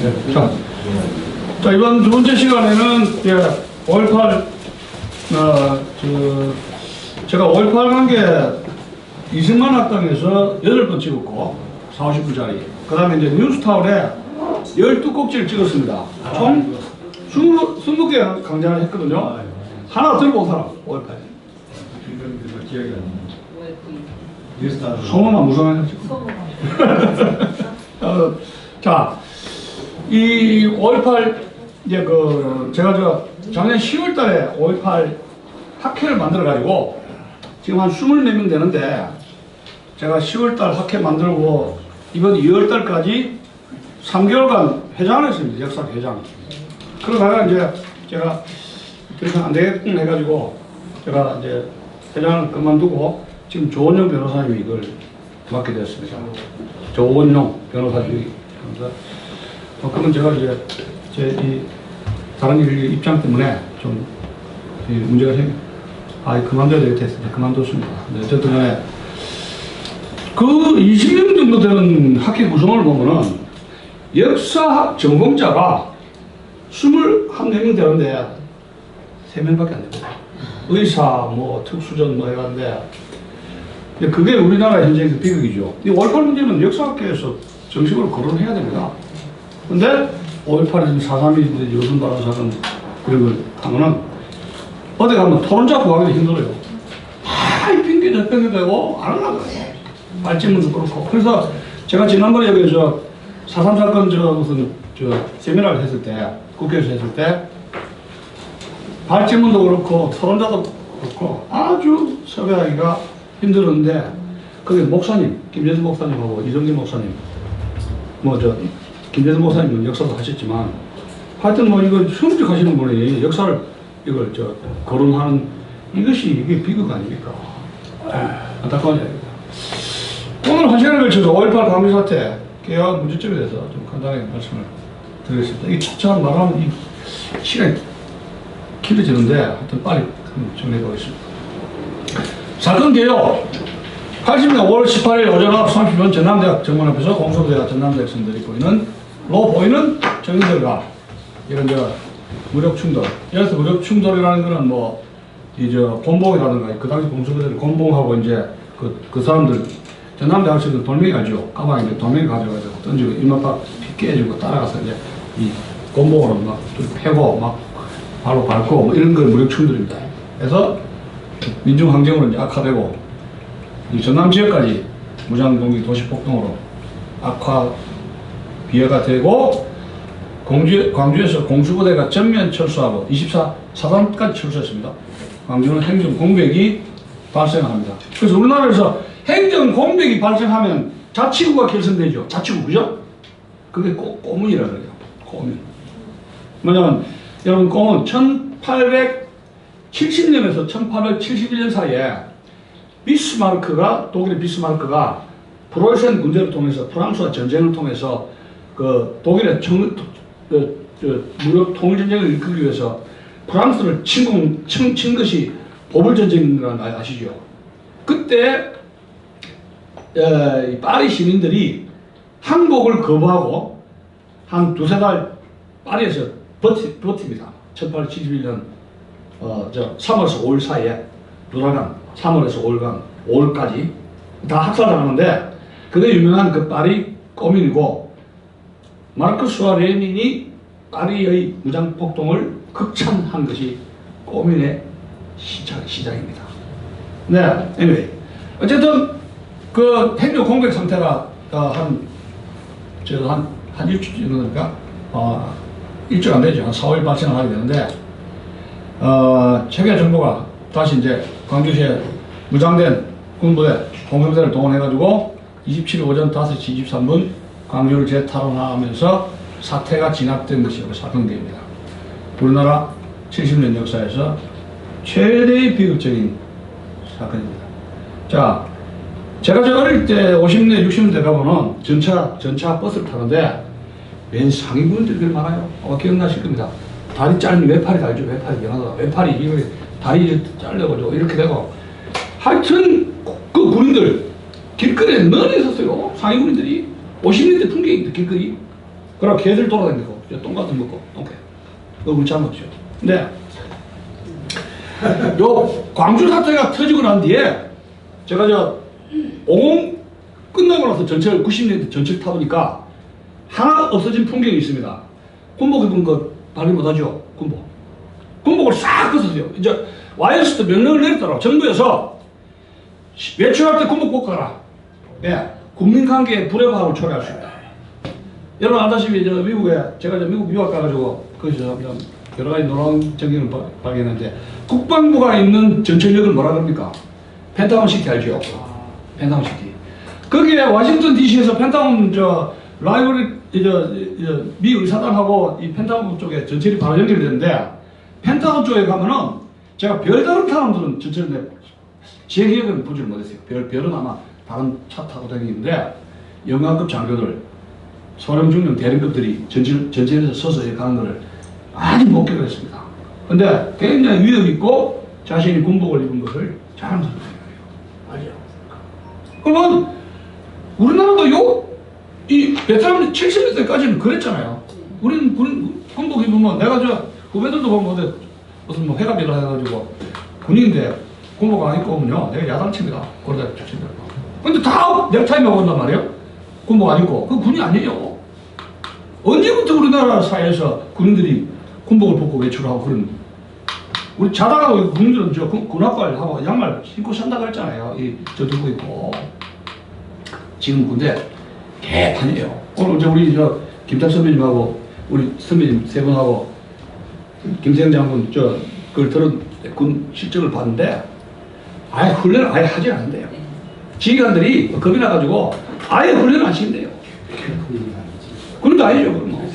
네. 자, 이번 두 번째 시간에는 5.18, 제가 5.18 관계 이승만 학당에서 8번 찍었고, 40분짜리. 그 다음에 이제 뉴스타운에 12꼭지를 찍었습니다. 총 20개 강좌를 했거든요. 하나 들고 온 사람, 5.18. 기억이 안 나. 소문만 무성하게 찍고. 자, 이 5.18, 이제 제가 작년 10월 달에 5.18 학회를 만들어가지고, 지금 한 24명 되는데, 제가 10월 달 학회 만들고, 이번 2월 달까지 3개월간 회장을 했습니다. 역사 회장. 그러다가 이제 제가 더 이상 안 되겠군 해가지고, 제가 이제 회장을 그만두고, 지금 조원용 변호사님이 이걸 맡게 되었습니다. 조원용 변호사님이. 그러면 제가 이제 제 다른 일 입장 때문에 좀 문제가 그만둬야 되겠다 해서 그만뒀습니다. 네, 어쨌든 간에 그 20명 정도 되는 학회 구성을 보면은 역사학 전공자가 21명 되는데 3명밖에 안 됩니다. 의사, 특수전 해가는데 그게 우리나라 현재 비극이죠. 이 5.18 문제는 역사학계에서 정식으로 거론해야 됩니다. 근데 5.18이 4.3이 요즘 발언 사건 이런 걸 하면은 어디 가면 토론자 구하기도 힘들어요. 다 이 핑계 저 핑계 대고 안 하려고 해요. 발제문도 그렇고. 그래서 제가 지난번에 여기 4.3 사건 무슨 세미나를 했을 때, 국회에서 했을 때 발제문도 그렇고 토론자도 그렇고 아주 섭외하기가 힘들었는데 거기 목사님, 김재수 목사님하고 이정진 목사님, 김재수 목사님은 역사도 하셨지만 하여튼 이걸 성직하시는 분이 역사를 이걸 거론하는 이게 비극 아닙니까? 안타까운 이야기입니다. 오늘 한 시간을 걸쳐서 5.18 강비 사태 개화 문제점에 대해서 좀 간단하게 말씀을 드리겠습니다. 이 차차한 말하면 이 시간이 길어지는데 하여튼 빨리 정리해 보겠습니다. 사건 개요. 80년 5월 18일 오전 9시 30분 전남대학 정문 앞에서 공소부대와 전남대 학생들이 보이는 정인들과 이런 무력 충돌. 여기서 무력 충돌이라는 거는 곤봉이라든가 그 당시 공소부대를 곤봉하고 이제 그 사람들 전남대 학생들 돌멩이 알죠? 가방에 이제 돌멩이 가져가지고 던지고 이마박 피 깨지고 따라가서 이제 이 곤봉으로 막 패고 막 바로 밟고 이런 걸 무력 충돌입니다. 그래서 민중항쟁으로 이제 악화되고 이 전남 지역까지 무장동기 도시폭동으로 악화 비해가 되고 광주에서 공수부대가 전면 철수하고 24사단까지 철수했습니다. 광주는 행정 공백이 발생합니다. 그래서 우리나라에서 행정 공백이 발생하면 자치구가 결성되죠. 자치구, 그죠? 그게 꼬문이라고 그래요. 꼬문. 뭐냐면 여러분 꼬문 1870년에서 1871년 사이에 독일의 비스마르크가 프로이센 군대를 통해서 프랑스와 전쟁을 통해서 독일의 무력 통일전쟁을 이끌기 위해서 프랑스를 친 것이 보불전쟁이라는 거 아시죠? 그때 파리 시민들이 항복을 거부하고 한 2~3달 파리에서 버팁니다. 1871년 3월에서 5일 사이에 2달간 3월에서 5월까지 다 학살당하는데 그게 유명한 그 파리 꼬민이고 마르크스와 레닌이 파리의 무장폭동을 극찬한 것이 꼬민의 시작입니다. 네, anyway. 어쨌든 그 행정 공백 상태가 한 일주일 정도니까 일주일 안 되죠. 한 4월 발생을 하게 되는데 체계 정부가 다시 이제 광주시에 무장된 군부대, 공수부대를 동원해가지고 27일 오전 5시 23분 광주를 재탈환하면서 사태가 진압된 것이 사건계입니다. 우리나라 70년 역사에서 최대의 비극적인 사건입니다. 자, 제가 어릴 때 50년, 60년대 가보면 전차 버스를 타는데 맨 상위분들이 많아요. 기억나실 겁니다. 다리 짧은 외팔이 알죠? 외팔이 미안하다. 외팔이 이거 다리 잘려가지고 이렇게 되고 하여튼 그 군인들 길거리에 널리 있었어요. 상위 군인들이 50년대 풍경입니다. 길거리 그러고 개들 돌아다니고 똥 같은 거 먹고 오케이. 그거 잘 먹죠. 근데 요 광주 사태가 터지고 난 뒤에 제가 저 50 끝나고 나서 전철 90년대 전철 타보니까 하나 없어진 풍경이 있습니다. 군복 입은 거 발견 못하죠. 군복을 싹 벗었어요. 이제 와이어스도 명령을 내렸더라고. 정부에서 외출할 때 군복 벗고 가라. 예, 국민관계에 불협화음을 초래할 수 있다. 여러분 아다시피 저 미국에 제가 저 미국 유학 가가지고 거기서 여러 가지 놀라운 전경을 발견했는데 국방부가 있는 전철역을 뭐라 그럽니까? 펜타곤 시티 알죠? 펜타곤 시티. 거기에 워싱턴 DC에서 펜타곤 저 라이브러리 미 의사당하고 이 펜타곤 쪽에 전철이 바로 연결되는데 펜타곤 쪽에 가면은 제가 별다른 사람들은 전철인데 제 기억에는 보지를 못했어요. 별은 아마 다른 차 타고 다니는데 영관급 장교들 소령 중령 대령급들이 전철에서 서서 가는 것을 아주 목격했습니다. 근데 굉장히 위력 있고 자신이 군복을 입은 것을 자랑스럽게 생각해요. 알죠? 그러면 우리나라도 이 베트남 70년대까지는 그랬잖아요. 우리는 군복 입으면 내가 저 후배들도 보면 무슨 뭐 회갑이라 해가지고 군인인데 군복 안 입고 오면요 내가 야단칩니다. 그러다 쳤습니다. 근데 다 넥타이 메고 온단 말이에요. 군복 안 입고. 그 군이 아니에요. 언제부터 우리나라 사회에서 군인들이 군복을 벗고 외출하고 그런 우리 자다가 군인들은 저 군합발하고 양말 신고 산다고 했잖아요. 저 들고 있고 지금 군대 개판이에요. 오늘 저 우리 저 김탁 선배님하고 우리 선배님 세 분하고 김세영 장군 그걸 들은 군 실적을 봤는데 아예 훈련을 아예 하지 않는데요. 지휘관들이 겁이 나가지고 아예 훈련을 안 시킨대요. 그런 거 아니죠, 그럼.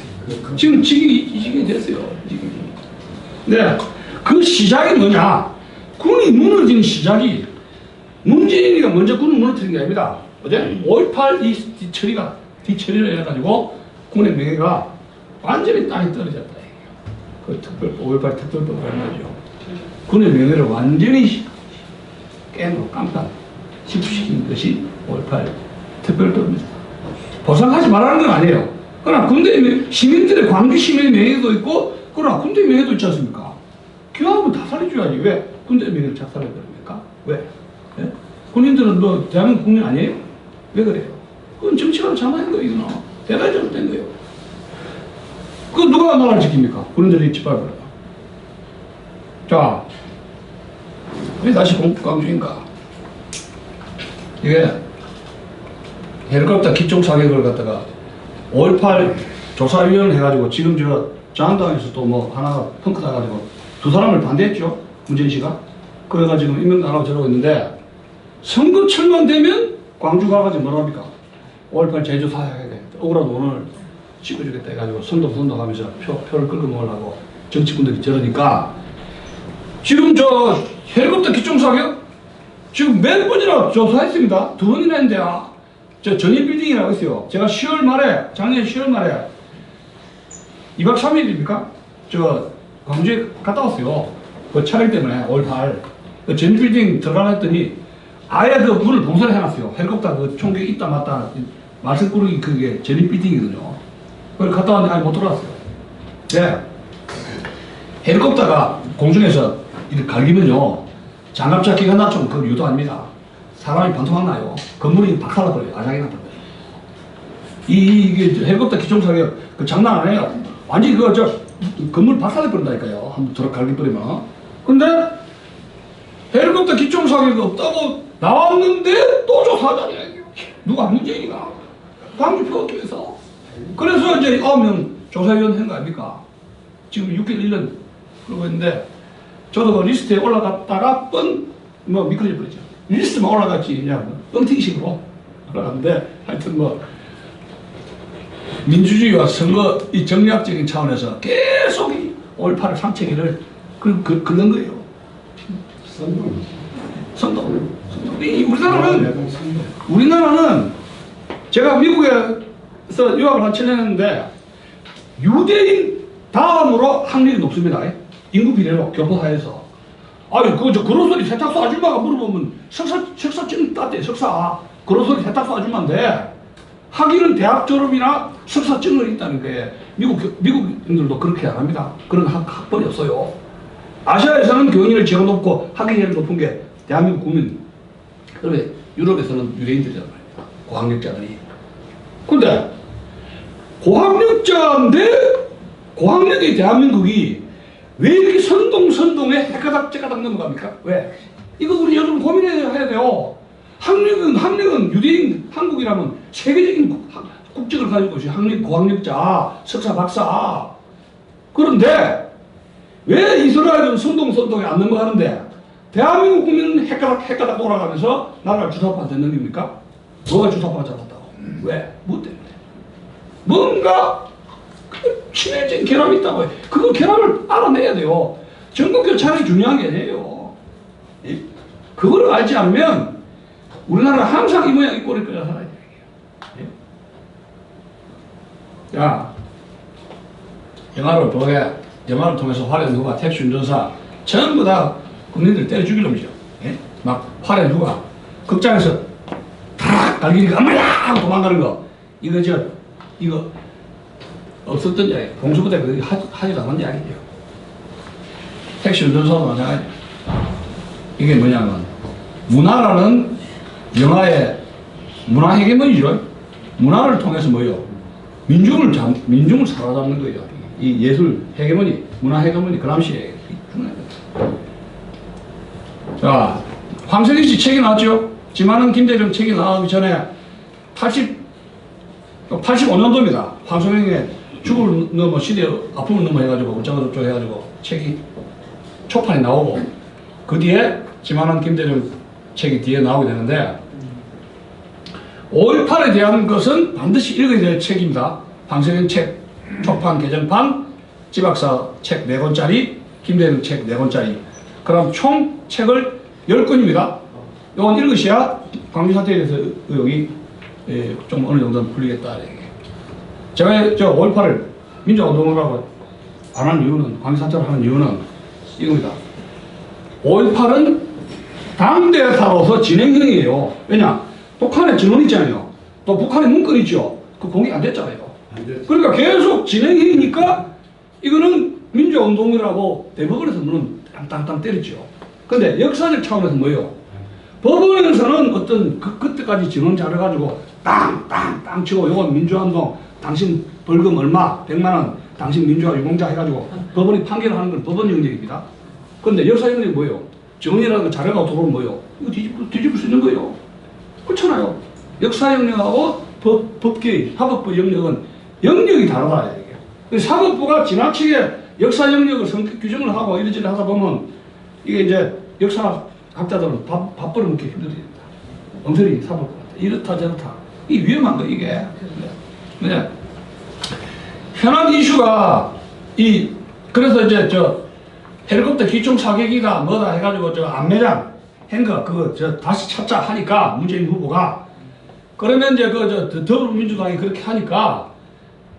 지금 지경이 됐어요. 네, 그 시작이 뭐냐? 군이 무너지는 시작이 문재인이가 먼저 군을 무너뜨린 게 아닙니다. 어제 5.18 뒤처리를 해가지고 군의 명예가 완전히 땅에 떨어졌다. 그 5.18 특별법 말이죠. 군의 명예를 완전히 깨고 깜빡 집시킨 것이 5.18 특별법입니다. 보상하지 말라는 건 아니에요. 그러나 군대 시민들의 광주 시민의 명예도 있고 그러나 군대 명예도 있지 않습니까? 기왕하면 다 살려줘야지. 왜 군대 명예를 작살해야 됩니까? 왜? 예? 군인들은 뭐 대한민국 국민 아니에요? 왜 그래요? 그건 정치가 잘못한 거예요. 이거는 대단히 잘못된 거예요. 그건 누가 나라를 지킵니까? 군인들이 짓밟아요. 자, 왜 다시 광주인가? 이게 헬리콥터 기총 사격을 갖다가 5.18 조사위원회 해가지고 지금 저 자한당에서도 뭐 하나가 펑크 나가지고 두 사람을 반대했죠. 문재인 씨가. 그래가지고 임명 안 하고 저러고 있는데 선거철만 되면 광주 가가지고 뭐라 합니까? 5.18 제주 사격에 억울한 돈을 찍어주겠다 해가지고 선동하면서 표를 끌고 먹으려고 정치꾼들이 저러니까 지금 저 헬리콥터 기총 사격 지금 몇 번이나 조사했습니다. 2번이나 했는데 저 전일 빌딩이라고 있어요. 제가 10월 말에 작년 10월 말에 2박 3일입니까? 저 광주에 갔다 왔어요. 그 촬영 때문에 5.18 그 전일 빌딩 들어가라 했더니 아예 그 문을 봉쇄를 해놨어요. 헬리콥터 그 총기 있다 맞다 말썽꾸러기 그게 전일 빌딩이거든요. 그걸 갔다 왔는데 아예 못 들어왔어요. 네. 헬리콥터가 공중에서 이렇게 갈기면요 장갑 잡기가 낮추면 그건 유도 아닙니다. 사람이 반토막 나요. 건물이 박살나버려요. 아작이 나버려요. 이게 헬리콥터 기총사격 그 장난 아니에요. 완전히 그거 건물 박살내버린다니까요. 한번 저렇게 갈기버리면. 근데 헬리콥터 기총사격이 없다고 나왔는데 또 조사하자니 누가 문재인이가 광주 표기 위해서. 그래서 이제 9명 조사위원 한 거 아닙니까? 지금 6개월 1년 그러고 있는데 저도 그 리스트에 올라갔다가 뭐 미끄러져 버리죠. 리스트만 올라갔지 그냥 뻥튀기식으로 올라갔는데 하여튼 뭐 민주주의와 선거 이 정략적인 차원에서 계속 이 5.18을 상책기를 긁는 거예요. 선동. 우리나라는 제가 미국에서 유학을 한 7년 했는데 유대인 다음으로 학력이 높습니다. 인구 비례로 교포사에서. 아유 저 그로소리 세탁소 아줌마가 물어보면 석사 땄대 석사 그로소리 세탁소 아줌마인데 학위는 대학 졸업이나 석사 증언이 있다는 거예요. 미국인들도 그렇게 안 합니다. 그런 학벌이 없어요. 아시아에서는 교육열이 제일 높고 학위열이 높은 게 대한민국 국민. 그러면 유럽에서는 유대인들이란 말입니다. 고학력자들이. 근데 고학력의 대한민국이 왜 이렇게 선동에 해가닥 넘어갑니까? 왜? 이거 우리 요즘 고민해야 돼요. 학력은 유대인 한국이라면 세계적인 국적을 가지고 있어요. 고학력자, 석사, 박사. 그런데 왜 이스라엘은 선동에 안 넘어가는데 대한민국 국민은 헷가닥 돌아가면서 나라가 주사파한테 넘깁니까? 뭐가 주사파가 잡았다고? 왜? 뭐 때문에? 뭔가 친해진 결함이 있다고 해요. 그 결함을 알아내야 돼요. 전국교차이 중요한 게 아니에요. 그걸 알지 않으면 우리나라가 항상 이 모양 이 꼴일 거라 살아야 돼요. 자, 영화를 통해서 화려한 누가 택시 운전사 전부 다 국민들 때려 죽일 놈이죠. 막 화려한 누가 극장에서 탁 갈기니까 엄마야 하고 도망가는 거. 이거 없었던 이야기. 공수부대 하지도 않은 이야기죠. 택시 운전사도 마찬가지. 이게 뭐냐면 문화라는 영화의 문화 헤게모니죠. 문화를 통해서 뭐요? 민중을 사로잡는 거예요. 이 예술 헤게모니, 문화 헤게모니, 그람시의 자, 황석희 씨 책이 나왔죠? 지만은 김대중 책이 나오기 전에 85년도입니다. 황석영의 죽을 넘어 시대 아픔을 넘어 해가지고 어쩌고저쩌고 해가지고 책이 초판이 나오고 그 뒤에 지만한 김대중 책이 뒤에 나오게 되는데 5.18에 대한 것은 반드시 읽어야 될 책입니다. 황석영 책 초판 개정판 지박사 책 4권짜리 김대중 책 4권짜리 그럼 총 책을 10권입니다. 이건 읽으셔야 광주 사태에 대해서 의혹이 좀 어느 정도는 풀리겠다. 제가 5.18을 민주화운동을 안 하는 이유는, 광주사태를 하는 이유는 이겁니다. 5.18은 당대사로서 진행형이에요. 왜냐? 북한에 증언 있잖아요. 또 북한에 문건 있죠. 그 공개 안 됐잖아요. 그러니까 계속 진행형이니까 이거는 민주화운동이라고 대법원에서 물론 땅땅땅 때렸죠. 근데 역사적 차원에서 뭐예요? 법원에서는 어떤 그때까지 증언 자료 땅땅땅 치고 요건 민주화운동 당신 벌금 얼마 100만원 당신 민주화 유공자 해가지고 법원이 판결을 하는 건 법원 영역입니다. 그런데 역사 영역이 뭐예요? 증언이라는 자료가 들어오면 뭐예요? 이거 뒤집을 수 있는 거예요. 그렇잖아요. 역사 영역하고 법계 사법부 영역은 영역이 다르다. 사법부가 지나치게 역사 영역을 성격 규정을 하고 이리저리 하다 보면 이게 이제 역사학자들은 밥 벌어먹기 힘들어집니다. 엉터리 사법부 이렇다 저렇다. 이 위험한 거 이게. 네. 현안 이슈가 그래서 이제 헬리콥터 기총 사격이다 뭐다 해가지고 안매장 한거 그거 다시 찾자 하니까 문재인 후보가 그러면 이제 더불어민주당이 그렇게 하니까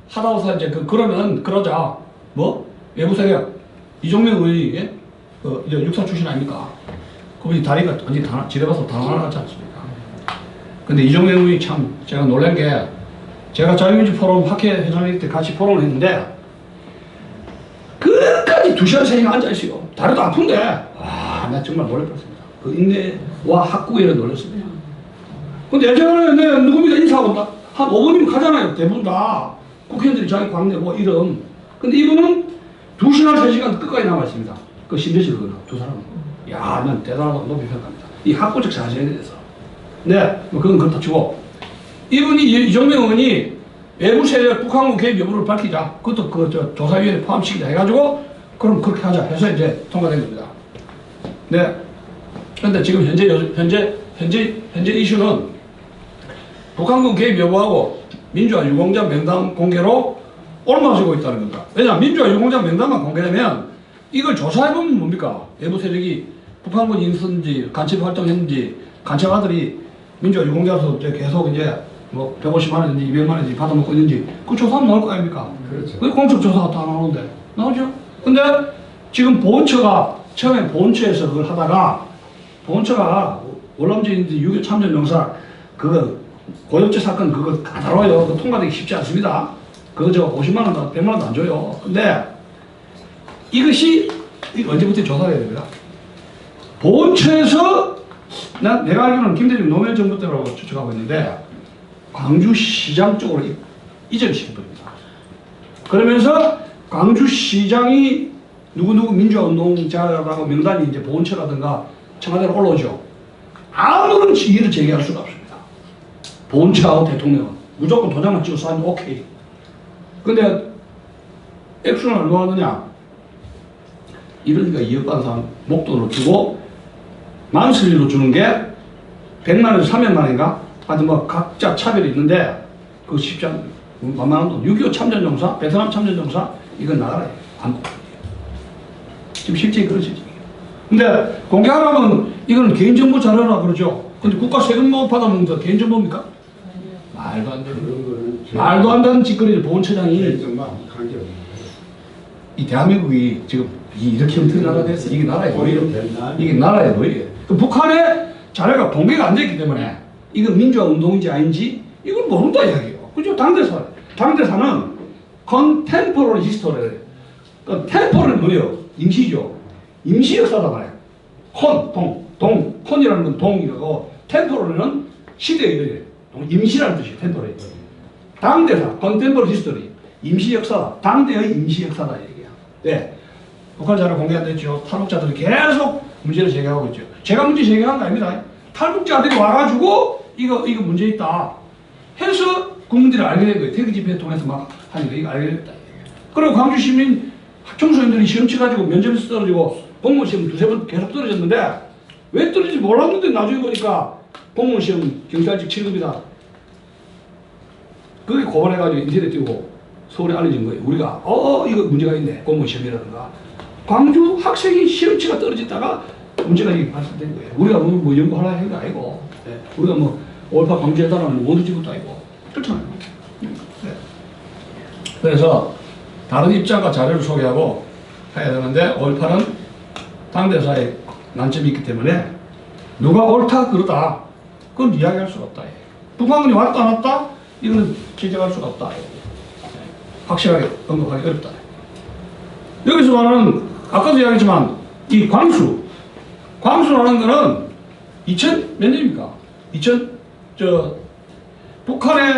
하다못해 이제 그러자 뭐 외부 세력 이종명 의원이 이제 육사 출신 아닙니까? 그분이 다리가 완전히 지뢰봐서 다 날아가지 않습니까? 근데 이종명 의원이 참 제가 놀란 게 제가 자유민주 포럼 학회 회장일 때 같이 포럼을 했는데 끝까지 2시간 3시간 앉아있어요. 다리도 아픈데 나 정말 놀랄 뻔했습니다. 그 인내와 학구에는 놀랐습니다. 근데 예전에 누굽니까 인사하고 한 5분이면 가잖아요. 대부분 다 국회의원들이 자기 광대 뭐 이름. 근데 이분은 2시간 3시간 끝까지 남아있습니다. 그 신대식 두 사람은. 야, 난 대단하다고 높이 평가합니다. 이 학구적 자세에 대해서. 네, 뭐 그건 그렇다 치고 이분이 이종명 의원이 외부 세력 북한군 개입 여부를 밝히자. 그것도 조사위원회 포함시키자 해가지고 그럼 그렇게 하자 해서 이제 통과된 겁니다. 네. 그런데 지금 현재 이슈는 북한군 개입 여부하고 민주화 유공자 명단 공개로 옮아지고 있다는 겁니다. 왜냐하면 민주화 유공자 명단만 공개되면 이걸 조사해보면 뭡니까? 외부 세력이 북한군 인수인지 간첩 활동했는지 간첩아들이 민주화 유공자로서 계속 이제 뭐 150만 원인지 200만 원인지 받아먹고 있는지 그 조사는 나올 거 아닙니까? 그렇죠. 그 공적 조사가 다 나오는데 나오죠. 근데 지금 보훈처가 처음에 보훈처에서 그걸 하다가 보훈처가 월남전인지 6.25 참전용사 그거 고엽제 사건 그거 까다로워요. 그거 통과되기 쉽지 않습니다. 그거 저 50만 원, 100만 원도 안 줘요. 근데 이것이 언제부터 조사가 해야 됩니다. 보훈처에서 내가 알기로는 김대중 노무현 정부 때라고 추측하고 있는데 광주시장 쪽으로 이전시킨 겁니다. 그러면서 광주시장이 누구누구 민주화운동자라고 명단이 이제 보훈처라든가 청와대로 올라오죠. 아무런 이의를 제기할 수가 없습니다. 보훈처하고 대통령은 무조건 도장만 찍어서 하면 오케이. 근데 액션을 얼마나 하느냐? 이러니까 이익받은 사람 목돈으로 주고 만슬리로 주는 게 100만 원에서 300만 원인가? 하여튼 뭐 각자 차별이 있는데 그거 쉽지 않아요. 만만한 돈. 6.25 참전용사, 베트남 참전용사 이건 나가라요. 안 먹고. 지금 실제 그러지. 근데 공개하라면 이거는 개인정보 자료라 그러죠. 근데 국가 세금 받아먹는 게 개인정보입니까? 말도 안 되는 말도 안 되는 짓거리를 보훈처장이 이 대한민국이 지금 이렇게 형태의 나라가 됐어. 이게 나라의 노예요. 이게 나라의 노예예요. 북한의 자료가 공개가 안 됐기 때문에 이건 민주화 운동인지 아닌지 이걸 모른다 이야기예요. 그죠? 당대사는 contemporary history를 템포를 뭐예요? 임시죠. 임시 역사다 말이에요. 콘이라는 건 동이라고 템포럴은 시대의 이래요. 임시라는 뜻이에요. 템포럴. 당대사, contemporary history, 임시 역사다. 당대의 임시 역사다 얘기야. 네. 북한 자료 공개 안 됐죠. 탈북자들이 계속 문제를 제기하고 있죠. 제가 문제 제기한 거 아닙니다. 탈북자들이 와가지고 이거 문제 있다 해서 국민들이 알게 된 거예요. 태극 집회 통해서 막 하니까 이거 알게 됐다. 그리고 광주 시민 청소년들이 시험 치가지고 면접에서 떨어지고 공무원 시험 두세 번 계속 떨어졌는데 왜 떨어질지 몰랐는데 나중에 보니까 공무원 시험 경찰직 7급이다. 그게 고발해가지고 인터넷 띄우고 서울에 알려진 거예요. 우리가 이거 문제가 있네. 공무원 시험이라든가. 광주 학생이 시험치가 떨어졌다가 문제가 이게 발생된 거예요. 우리가 뭐 연구하려 한 게 아니고 네. 우리가 뭐 5.18 광주에다가는 원도 찍은 것도 아니고 그렇잖아요. 네. 그래서 다른 입장과 자료를 소개하고 해야 되는데 5.18은 당대사의 난점이 있기 때문에 누가 옳다 그러다 그건 이야기할 수가 없다. 북한군이 왔다 안 왔다 이거는 지적할 수가 없다. 확실하게 언급하기 어렵다. 여기서 말하는 아까도 이야기했지만 이 광수라는 거는 2000 몇 년입니까? 북한의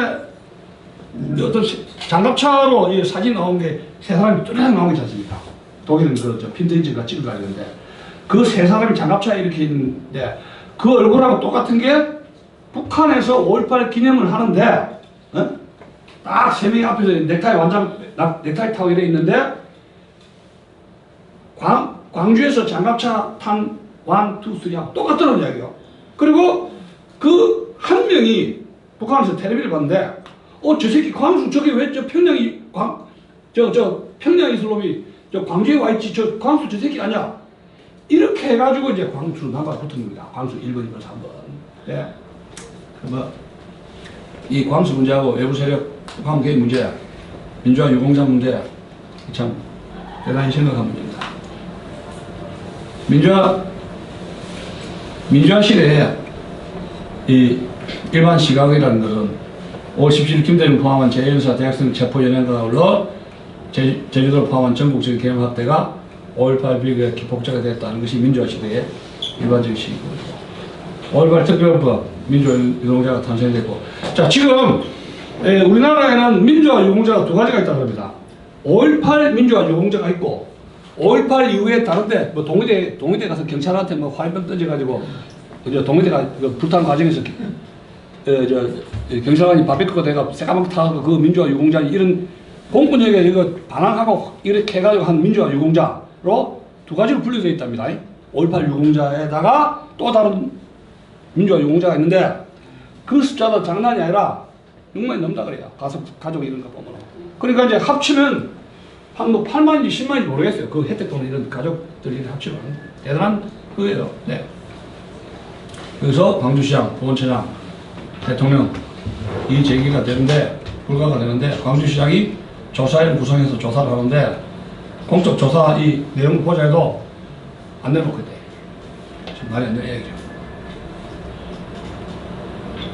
어떤 장갑차로 이 사진 나온 게 세 사람이 뚜렷하게 나온 게 있지 않습니까? 독일은 핀테이지가 찍은 거 아닌데 그 세 사람이 장갑차에 이렇게 있는데 그 얼굴하고 똑같은 게 북한에서 5.18 기념을 하는데 딱 세 명이 앞에서 넥타이 타고 이래 있는데 광주에서 장갑차 탄 1, 2, 3하고 똑같다는 이야기예요. 그리고 그 한 명이 북한에서 텔레비를 봤는데 저 새끼 광수 저게 왜 저 평양이 평양 이슬람이 저 광주에 와 있지 저 광수 저 새끼 아니야? 이렇게 해가지고 이제 광수 나가 붙은 겁니다. 광수 1번, 2번, 3번. 네. 이 광수 문제하고 외부 세력 북한 개입 문제, 민주화 유공자 문제 참 대단히 심각한 문제입니다. 민주화 시대에 이 일반 시각이라는 것은 5월 17일 김대중 포함한 제1사 대학생 체포연행과 아울러 제주도를 포함한 전국적인 계엄 확대가 5.18 비극의 기폭제가 되었다는 것이 민주화 시대의 일반적인 시기입니다. 5.18 특별법 민주화 유공자가 탄생됐고, 자 지금 우리나라에는 민주화 유공자가 두 가지가 있다고 합니다. 5.18 민주화 유공자가 있고 5.18 이후에 다른데 뭐 동의대 가서 경찰한테 뭐 화염병 던져가지고 동의대가 불탄 과정에서 경찰관이 바베큐가 돼가 새까맣게 타고 그 민주화 유공자 이런 공권력에 이거 반항하고 이렇게 해가지고 한 민주화 유공자로 두 가지로 분류되어 있답니다. 5.18 유공자에다가 또 다른 민주화 유공자가 있는데 그 숫자도 장난이 아니라 6만이 넘다 그래요. 가족 이런 거 보면. 그러니까 이제 합치면 한 뭐 8만인지 10만인지 모르겠어요. 그 혜택 또는 이런 가족들이 합치면 대단한 그거예요. 네. 그래서 광주시장, 보훈처장, 대통령 이 제기가 되는데 불가가 되는데 광주시장이 조사위를 구성해서 조사를 하는데 공적 조사 이 내용 보자 해도 안 내놓게 돼. 지금 말이 안 되는 얘기죠.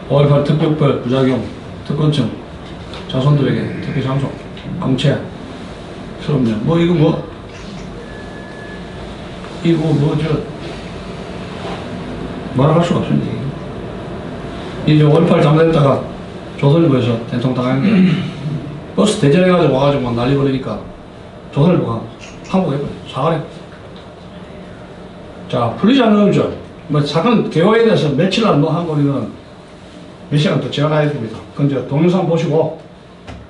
5.18 특별법 부작용, 특권층, 자손들에게 특별 장소, 공채, 수업료, 뭐 이거 뭐라 할 수가 없습니다. 이제 5.18 잠수했다가 조선일보에서 된통 당한 게 버스 대전해가지고 와가지고 막 난리 벌리니까 조선일보가 항복해버려. 사과해. 자, 풀리지 않는 거죠. 뭐 사건 개요에 대해서 며칠 안 한 거는 몇 시간 또 제가 가야 됩니다. 그건 이제 동영상 보시고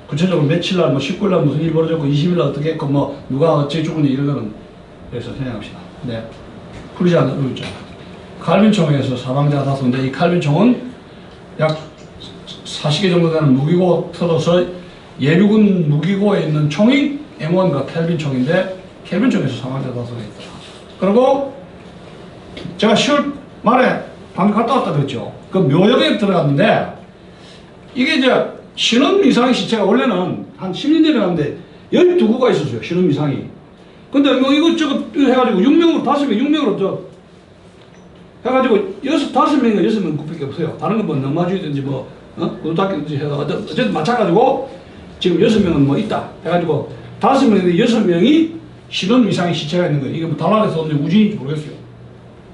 구체적으로 며칠 날, 뭐 19일 날 무슨 일 벌어졌고 20일 날 어떻게 했고 뭐 누가 어찌 죽었니 이런 거는 여기서 생각합시다. 네. 풀리지 않는 거죠. 칼빈총에서 사망자가 5인데 이 칼빈총은 약 40개 정도 되는 무기고 틀어서 예비군 무기고에 있는 총이 M1과 켈빈총인데 켈빈총에서 사망자가 5개 있다. 그리고 제가 10월 말에 방금 갔다 왔다 그랬죠. 그 묘역에 들어갔는데 이게 이제 신원 이상의 시체가 원래는 한 10년 전에 갔는데 12구가 있었어요. 신원 이상이. 근데 뭐 이것저것 해가지고 6명으로 5명, 6명으로 해가지고 5명인가 6명 국밖에 없어요. 다른 건 뭐 넘마주이든지 뭐 고등학교든지 해서 어쨌든 마찬가지고 지금 6명은 뭐 있다 해가지고 5명인데 6명이 신원 이상의 시체가 있는 거예요. 이게 뭐 달란에서 오는지 우진인지 모르겠어요.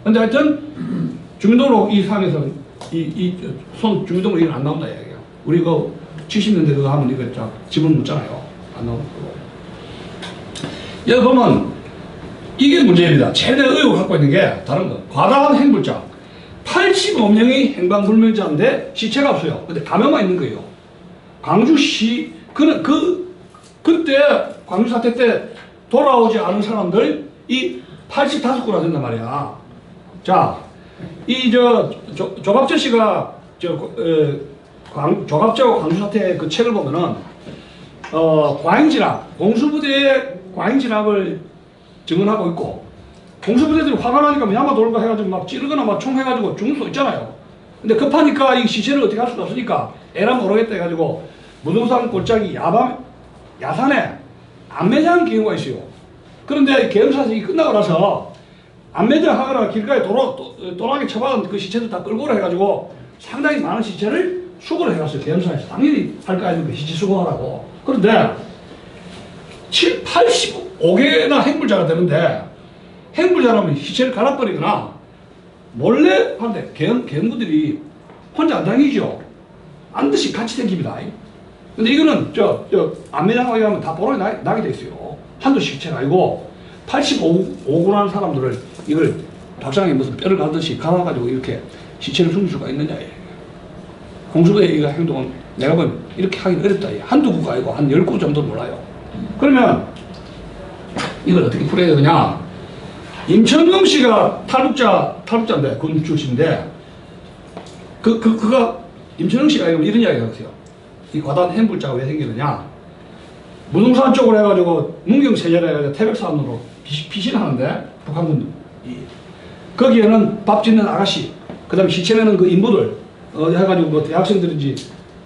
근데 하여튼 주민등록 이 상에서 손 주민등록 이건 안 나온다 이야기예요. 우리 그 70년대 그거 하면 이거 지분 묻잖아요. 안 나오는 거고. 여기 보면 이게 문제입니다. 최대 의혹을 갖고 있는 게 다른 거. 과다한 행불자. 85명이 행방불명자인데 시체가 없어요. 근데 가면만 있는 거예요. 광주시 그때 광주 사태 때 돌아오지 않은 사람들 이 85구나 된단 말이야. 자, 이 조갑재 씨가 조갑재와 광주 사태 그 책을 보면은 과잉진압, 공수부대의 과잉진압을 증언하고 있고 공수부대들이 화가 나니까 야마 돌고 해가지고 막 찌르거나 막 총 해가지고 죽을 수 있잖아요. 근데 급하니까 이 시체를 어떻게 할 수가 없으니까 에라 모르겠다 해가지고 무등산 골짜기 야산에 안 매장한 경우가 있어요. 그런데 계엄사실이 끝나고 나서 안 매장하거나 길가에 도라게 쳐박은 그 시체들 다 끌고 해가지고 상당히 많은 시체를 수거를 해갔어요. 계엄사에서 당연히 할 거 아닙니까? 시체 수거하라고. 그런데 85개나 행불자가 되는데 행불자라면 시체를 갈아버리거나 몰래 하는데 계엄군들이 혼자 안 다니죠. 반드시 같이 다닙니다. 근데 이거는 안매장하게 하면 다 보로에 나게 돼 있어요. 한두 시체가 아니고 85구라는 사람들을 이걸 박상에 무슨 뼈를 갈듯이 갈아가지고 이렇게 시체를 숨길 수가 있느냐. 공수부의 이 행동은 내가 보면 이렇게 하긴 어렵다. 한두 구가 아니고 한 10구 정도 몰라요. 그러면 이걸 어떻게 풀어야 되느냐. 임천용 씨가 탈북자인데, 군 출신인데, 그가, 임천용 씨가 이런 이야기가 있어요. 이 과다한 행불자가 왜 생기느냐. 무등산 쪽으로 해가지고, 문경세제라 해가지고 태백산으로 피신하는데, 북한군, 거기에는 밥 짓는 아가씨, 그 다음에 시체내는 그 인부들, 해가지고 뭐 대학생들인지,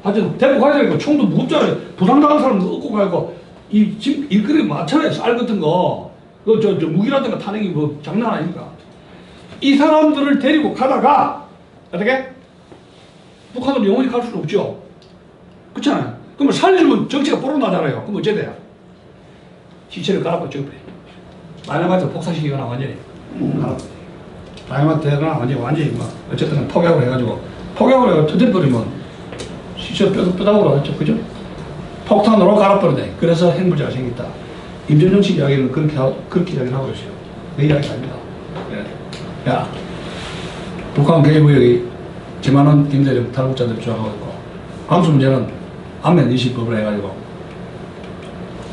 하여튼 데리고 가야 되니까 총도 무겁잖아요. 부상당한 사람도 얻고 가고, 지금 일거리 많잖아요. 쌀 같은 거. 무기라든가 탄핵이 뭐 장난 아닙니까? 이 사람들을 데리고 가다가, 어떻게? 북한으로 영원히 갈 수는 없죠. 그렇잖아요. 그러면 살려주면 정치가 뽀록나잖아요. 그럼 어째 돼요? 시체를 갈아버려 죽여버려. 다이너마이트 폭사시키거나 완전히. 다이너마이트거나 완전히 뭐, 어쨌든 폭약을 해가지고, 터져버리면 시체 뼈다구로 하죠. 그죠? 폭탄으로 갈아버리네. 그래서 핵물자가 생겼다. 임전용 씨 이야기는 그렇게 이야기를 하고 있어요. 내 이야기 아닙니다. 야, 북한 개입의혹이 지만은 김대중 탈북자들이 주장하고 있고, 광수 문제는 안면 인식법을 해가지고,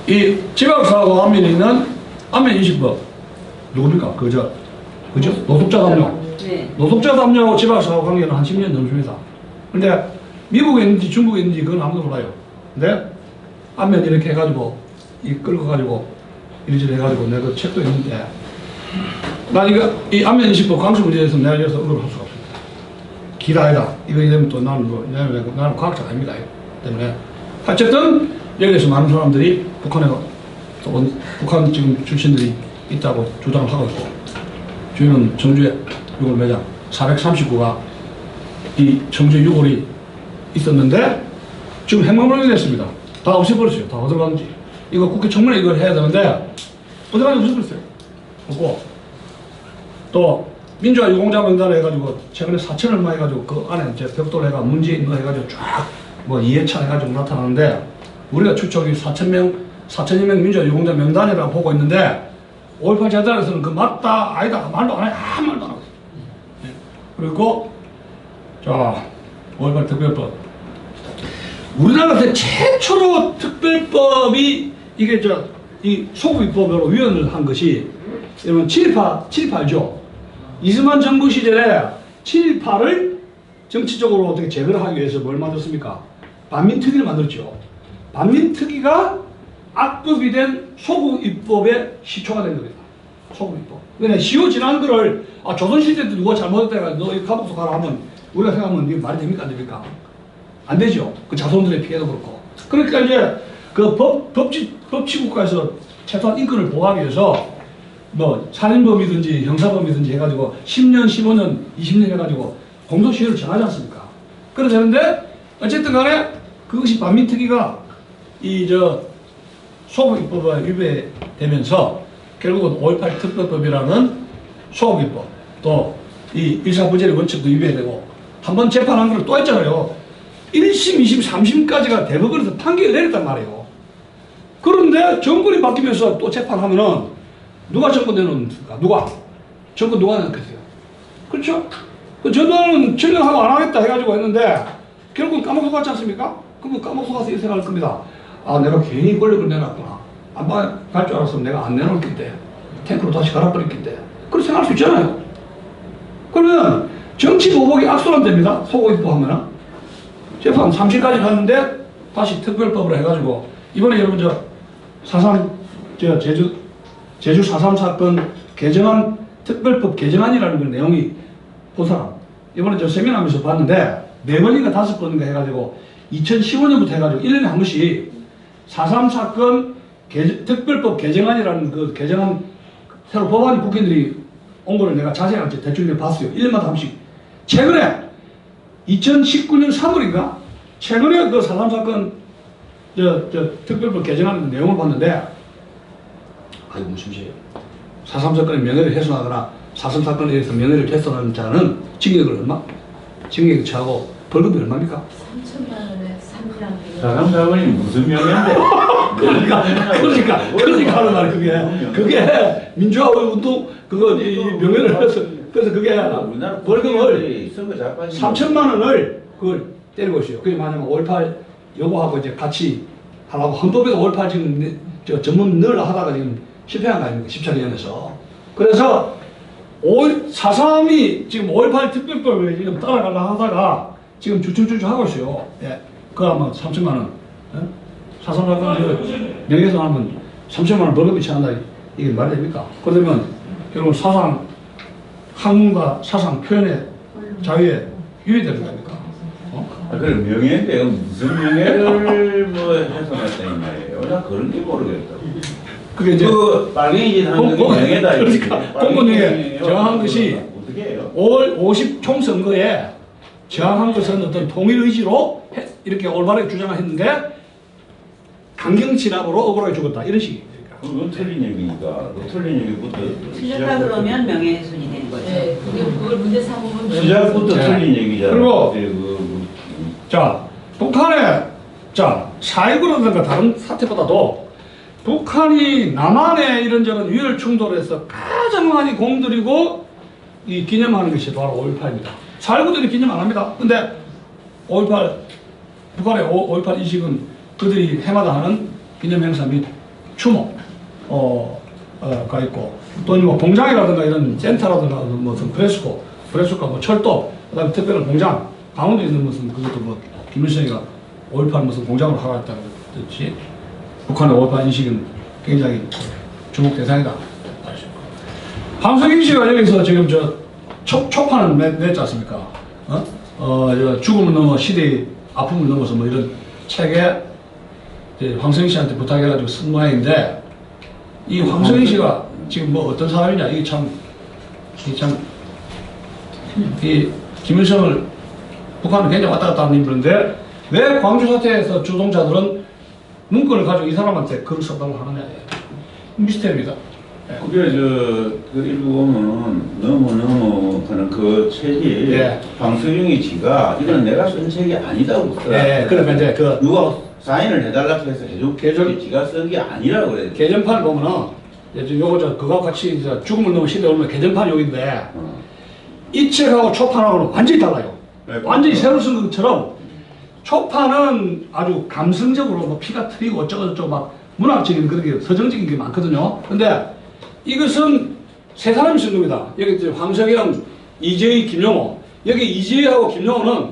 이 지방사하고 안면에 있는 안면 인식법, 누굽니까? 그죠? 노숙자 담요. 네. 노숙자 담요하고 지방사하고 관계는 한 10년 넘습니다. 근데 미국에 있는지 중국에 있는지 그건 아무도 몰라요. 근데 안면 이렇게 해가지고, 끌고 가지고 이리저리 해가지고 내가 그 책도 있는데 나 이 안면 인식법 광수 문제에 대해서 내가 여기서 언급을 할 수가 없습니다. 길 아니다. 이거 이러면 또 나는 과학자가 아닙니다. 때문에 어쨌든 여기에서 많은 사람들이 북한 지금 출신들이 있다고 주장을 하고 있고 저희는 청주에 6월 매장 439가 이 청주 유골이 있었는데 지금 행방불명이 됐습니다. 다 없애버렸어요. 다 어디로 갔는지. 이거 국회 청문회 이걸 해야 되는데 어디 가는지 없애버렸어요. 없고 또 민주화 유공자 명단을 해가지고 최근에 4천 얼마 해가지고 그 안에 이제 벽돌 해가 문제 있는 거 해가지고 쫙 뭐 이해찬 해가지고 나타나는데 우리가 추측이 4천여 명 민주화 유공자 명단이라고 보고 있는데 5.18 재단에서는 그 맞다 아니다 말도 안 해. 아무 말도 안 하고 있어요. 그리고 자 5.18 특별법 우리나라에서 최초로 특별법이 이게 이 소급입법으로 위헌을 한 것이 여러분 7.18죠. 이승만 정부 시절에 7.18을 정치적으로 어떻게 제거를 하기 위해서 뭘 만들었습니까? 반민특위를 만들었죠. 반민특위가 악법이 된 소급입법의 시초가 된 겁니다. 소급입법. 그러니까 시효 지난 거를 조선시대 때 누가 잘못했다가 너 이 감옥소 가라 하면 우리가 생각하면 이게 말이 됩니까? 안 됩니까? 안 되죠. 그 자손들의 피해도 그렇고. 그러니까 이제 그 법치국가에서 최소한 인권을 보호하기 위해서 뭐 살인범이든지 형사범이든지 해가지고 10년, 15년, 20년 해가지고 공소시효를 정하지 않습니까? 그래야 되는데 어쨌든 간에 그것이 반민특위가 소급입법에 위배되면서 결국은 5.18 특별법이라는 소급입법 또 이 일사부재의 원칙도 위배되고 한번 재판한 걸 또 했잖아요. 1심, 2심, 3심까지가 대법원에서 판결을 내렸단 말이에요. 그런데 정권이 바뀌면서 또 재판하면은 누가 정권 내놓습니까? 정권 누가 내놓겠어요? 그렇죠? 그 저는 전력하고 안 하겠다 해가지고 했는데 결국은 감옥소 갔지 않습니까? 그러면 감옥소 가서 이 생각할 겁니다. 내가 괜히 권력을 내놨구나. 안 갈 줄 알았으면 내가 안 내놓을 건데 탱크로 다시 갈아버릴 건데 그렇게 생각할 수 있잖아요. 그러면 정치 보복이 악순환 됩니다. 소고입법 하면은 재판 3심까지 갔는데 다시 특별법으로 해가지고 이번에 여러분 제주 4.3 사건 개정안 특별법 개정안이라는 그 내용이 본 사람 이번에 세미나하면서 봤는데 4번인가 5번인가 해가지고 2015년부터 해가지고 1년에 한 번씩 4.3 사건 특별법 개정안이라는 그 개정안 새로 법안이 국회의원들이 온 거를 내가 자세하게 대충 봤어요. 1년마다 한 번씩. 최근에 2019년 3월인가? 최근에 그 4.3 사건 특별법 개정하는 내용을 봤는데 아이고 무심시해요. 4.3 사건의 명예를 훼손하거나 4.3 사건에 의해서 명예를 훼손하는 자는 징역을 얼마? 징역을 처하고 벌금이 얼마입니까? 3천만 원에 3년. 사람 사건이 무슨 명예인데? 그러니까 하는 말 그게 민주화 운동 이 명예를 해서 그래서 그게 벌금을 3천만 원을 그걸 때리고 있어요. 그게 뭐냐면 5.18 요거하고 이제 같이 하라고 헌법에도 5.18 지금 전문 넣으려 하다가 지금 실패한 거 아닙니까? 17년에서. 그래서 4.3이 지금 5.18 특별법을 지금 따라가려 하다가 지금 주춤주춤 하고 있어요. 예. 그거 아마 3천만 원. 예? 4.3 사건 명예훼손 하면 3천만 원 벌금이 처한다. 이게 말이 됩니까? 그러면 결국 학문과 사상 표현의 자유에 유의되는 겁니까? 그럼 명예인데 무슨 명예를 훼손했다 이 말이에요. 나 그런 게 모르겠다. 그게 이제 빨갱이 짓 하는 게 명예다. 그러니까 공권력에 저항한 것이 어떻게 해요? 5월 50 총선거에 저항한 것은 어떤 통일 의지로 이렇게 올바르게 주장을 했는데 강경 진압으로 억울하게 죽었다 이런 식이에요. 그건 틀린 얘기니까 틀린 얘기부터 틀렸다 그러면 명예훼손이 되는 거죠. 네, 그걸 문제 삼으면 시작부터 네. 틀린 얘기잖아. 그리고 자 북한의 4.19라든가 다른 사태보다도 북한이 남한의 이런저런 유혈 충돌에서 가장 많이 공들이고 이 기념하는 것이 바로 5.18입니다. 4.19들이 기념 안 합니다. 근데 5.18 북한의 5.18 이식은 그들이 해마다 하는 기념 행사 및 추모 가 있고 또 뭐 공장이라든가 이런 센터라든가 무슨 프레스코가 뭐 철도 그다음에 특별한 공장 강원도에 있는 무슨 그것도 뭐 김일성이가 5.18 무슨 공장을 하겠다는 뜻이 북한의 5.18 인식은 굉장히 주목 대상이다. 황석영 씨가 여기서 지금 촉판을 냈지 않습니까? 죽음을 넘어 시대의 아픔을 넘어서 뭐 이런 책에 황석영 씨한테 부탁해가지고 쓴 모양인데 이 황석영 씨가 지금 뭐 어떤 사람이냐 이 김일성을 북한은 굉장히 왔다 갔다 하는 인물인데 왜 광주 사태에서 주동자들은 문건을 가지고 이 사람한테 글을 썼다고 하느냐. 미스테리입니다. 그게 그 일부 보면은 너무 하는 그 책이 예. 황석영이 지가 이건 내가 쓴 책이 아니다고 그러더라. 예, 그러면 이제 그 누가 사인을 해달라고 해서 해준 계절- 책이 지가 쓴 게 아니라고 그래. 개전판을 보면은 이제 요거 그거 같이 이제 죽음을 넘은 시대에 오면 개전판 여기인데 이 책하고 초판하고는 완전히 달라요. 네, 완전히 그렇죠. 새로 쓴 것처럼 초판은 아주 감성적으로 뭐 피가 트이고 어쩌고저쩌고 막 문학적인 그런 게 서정적인 게 많거든요. 근데 이것은 세 사람이 쓴 겁니다. 여기 이제 황석영, 이재희, 김용호. 여기 이재희하고 김용호는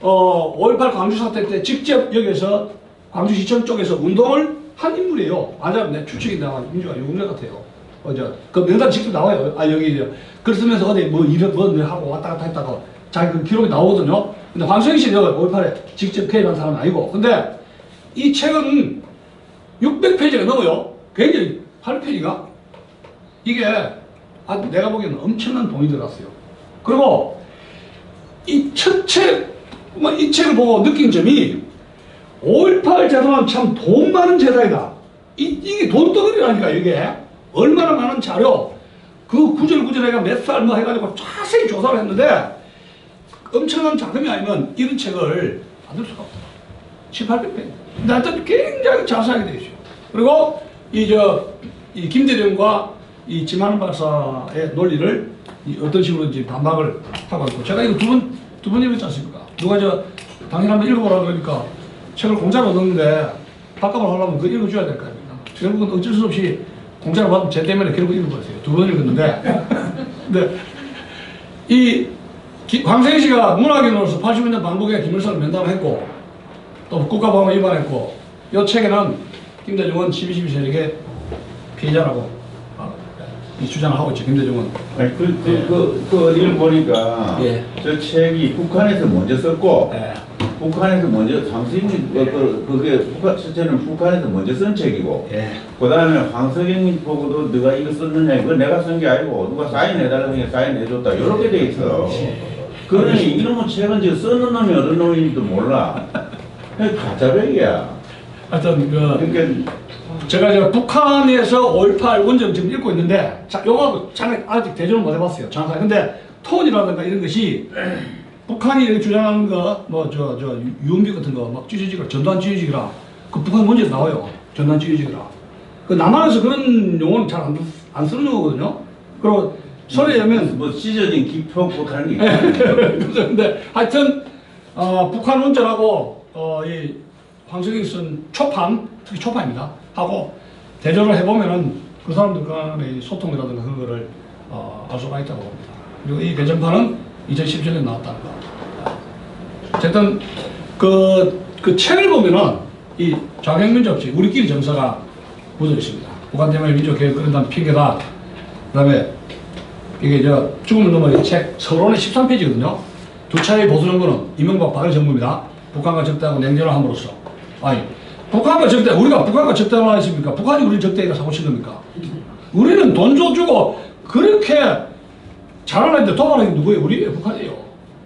5.18 광주 사태 때 직접 여기서 광주시청 쪽에서 운동을 한 인물이에요. 맞아요. 내 추측이 나와 민주화 유공자 같아요. 그 명단 직접 나와요. 아 여기 이제 글 쓰면서 어디 뭐 이런 뭐 하고 왔다 갔다 했다고 자기 그 기록이 나오거든요. 근데 황석영 씨는 5.18에 직접 개입한 사람은 아니고. 근데 이 책은 600페이지가 넘어요. 굉장히 8페이지가 이게 내가 보기에는 엄청난 돈이 들어갔어요. 그리고 이 첫 책, 이 책을 보고 느낀 점이 5.18 제도는 참 돈 많은 제도이다. 이게 돈덩어리라니까 이게. 얼마나 많은 자료, 그 구절구절해가 몇 살 뭐 해가지고 자세히 조사를 했는데 엄청난 자금이 아니면 이런 책을 만들 수가 없다. 700~800페이지. 근데 하여튼 굉장히 자세하게 되어 있어요. 그리고 이 김대중과 이 김한원 박사의 논리를 어떤 식으로 이제 반박을 하고 있고, 제가 이거 두 번 읽었지 않습니까? 누가 당신 한번 읽어보라 그러니까 책을 공짜로 얻었는데 밥값을 하려면 그거 읽어줘야 될 거 아닙니까? 결국은 어쩔 수 없이 공짜로 받으면 제 때문에 결국 읽어버렸어요. 두 번 읽었는데. 근데 황석영 씨가 문학인으로서 80년대 방북에 김일성을 면담을 했고 또 국가보안을 위반했고, 이 책에는 김대중은 12.12 세력의 피해자라고 이 주장을 하고 있죠. 김대중은. 아니 그 어디를 보니까 예. 저 책이 북한에서 먼저 썼고 예. 북한에서 먼저 황석영이 그게 첫째는 북한에서 먼저 쓴 책이고 예. 그 다음에 황석영이 보고도 누가 이거 썼느냐 이거 내가 쓴 게 아니고 누가 사인해달라고 하니까 사인해줬다 이렇게 돼 있어. 그러니 이놈의 책은 지금 쓰는 놈이 어떤 놈인지도 몰라. 그냥 가짜백이야. 하여튼 그러니까 제가 북한에서 5.18 원점 지금 읽고 있는데, 자, 요거 아직 대조를 못 해봤어요. 정확하게. 근데 톤이라든가 이런 것이 북한이 이렇게 주장하는 거, 유언비 같은 거, 막 찌질지기라, 전두환 찌질지기라, 그 북한 문제에 나와요. 전두환 찌질지기라. 그 남한에서 그런 용어는 잘 안 쓰는 용어거든요. 그리고 소리에 하면 뭐 찢어진 기표 못하는 게 있잖아요. 근데 하여튼 북한 원전하고 이 황석영이 쓴 초판, 특히 초판입니다. 하고 대조를 해보면은 그 사람들 간의 소통이라든가 그거를 알 수가 있다고 봅니다. 그리고 이 개정판은 2017년에 나왔다는 거. 어쨌든 그 책을 보면은 이 좌경민족주의, 우리끼리 정서가 묻어 있습니다. 북한 때문에 민족 개혁 그런다는 핑계다. 그다음에 이게 죽음을 넘어 책 서론의 13페이지거든요. 두 차례의 보수 정부는 이명박 박근혜 정부입니다. 북한과 적대하고 냉전을 함으로써. 아니, 북한과 적대, 우리가 북한과 적대를 하겠습니까? 북한이 우리 적대가 사고 친 겁니까? 우리는 돈 줘주고 그렇게 잘하려는데 도발하는 게 누구예요? 우리 북한이에요.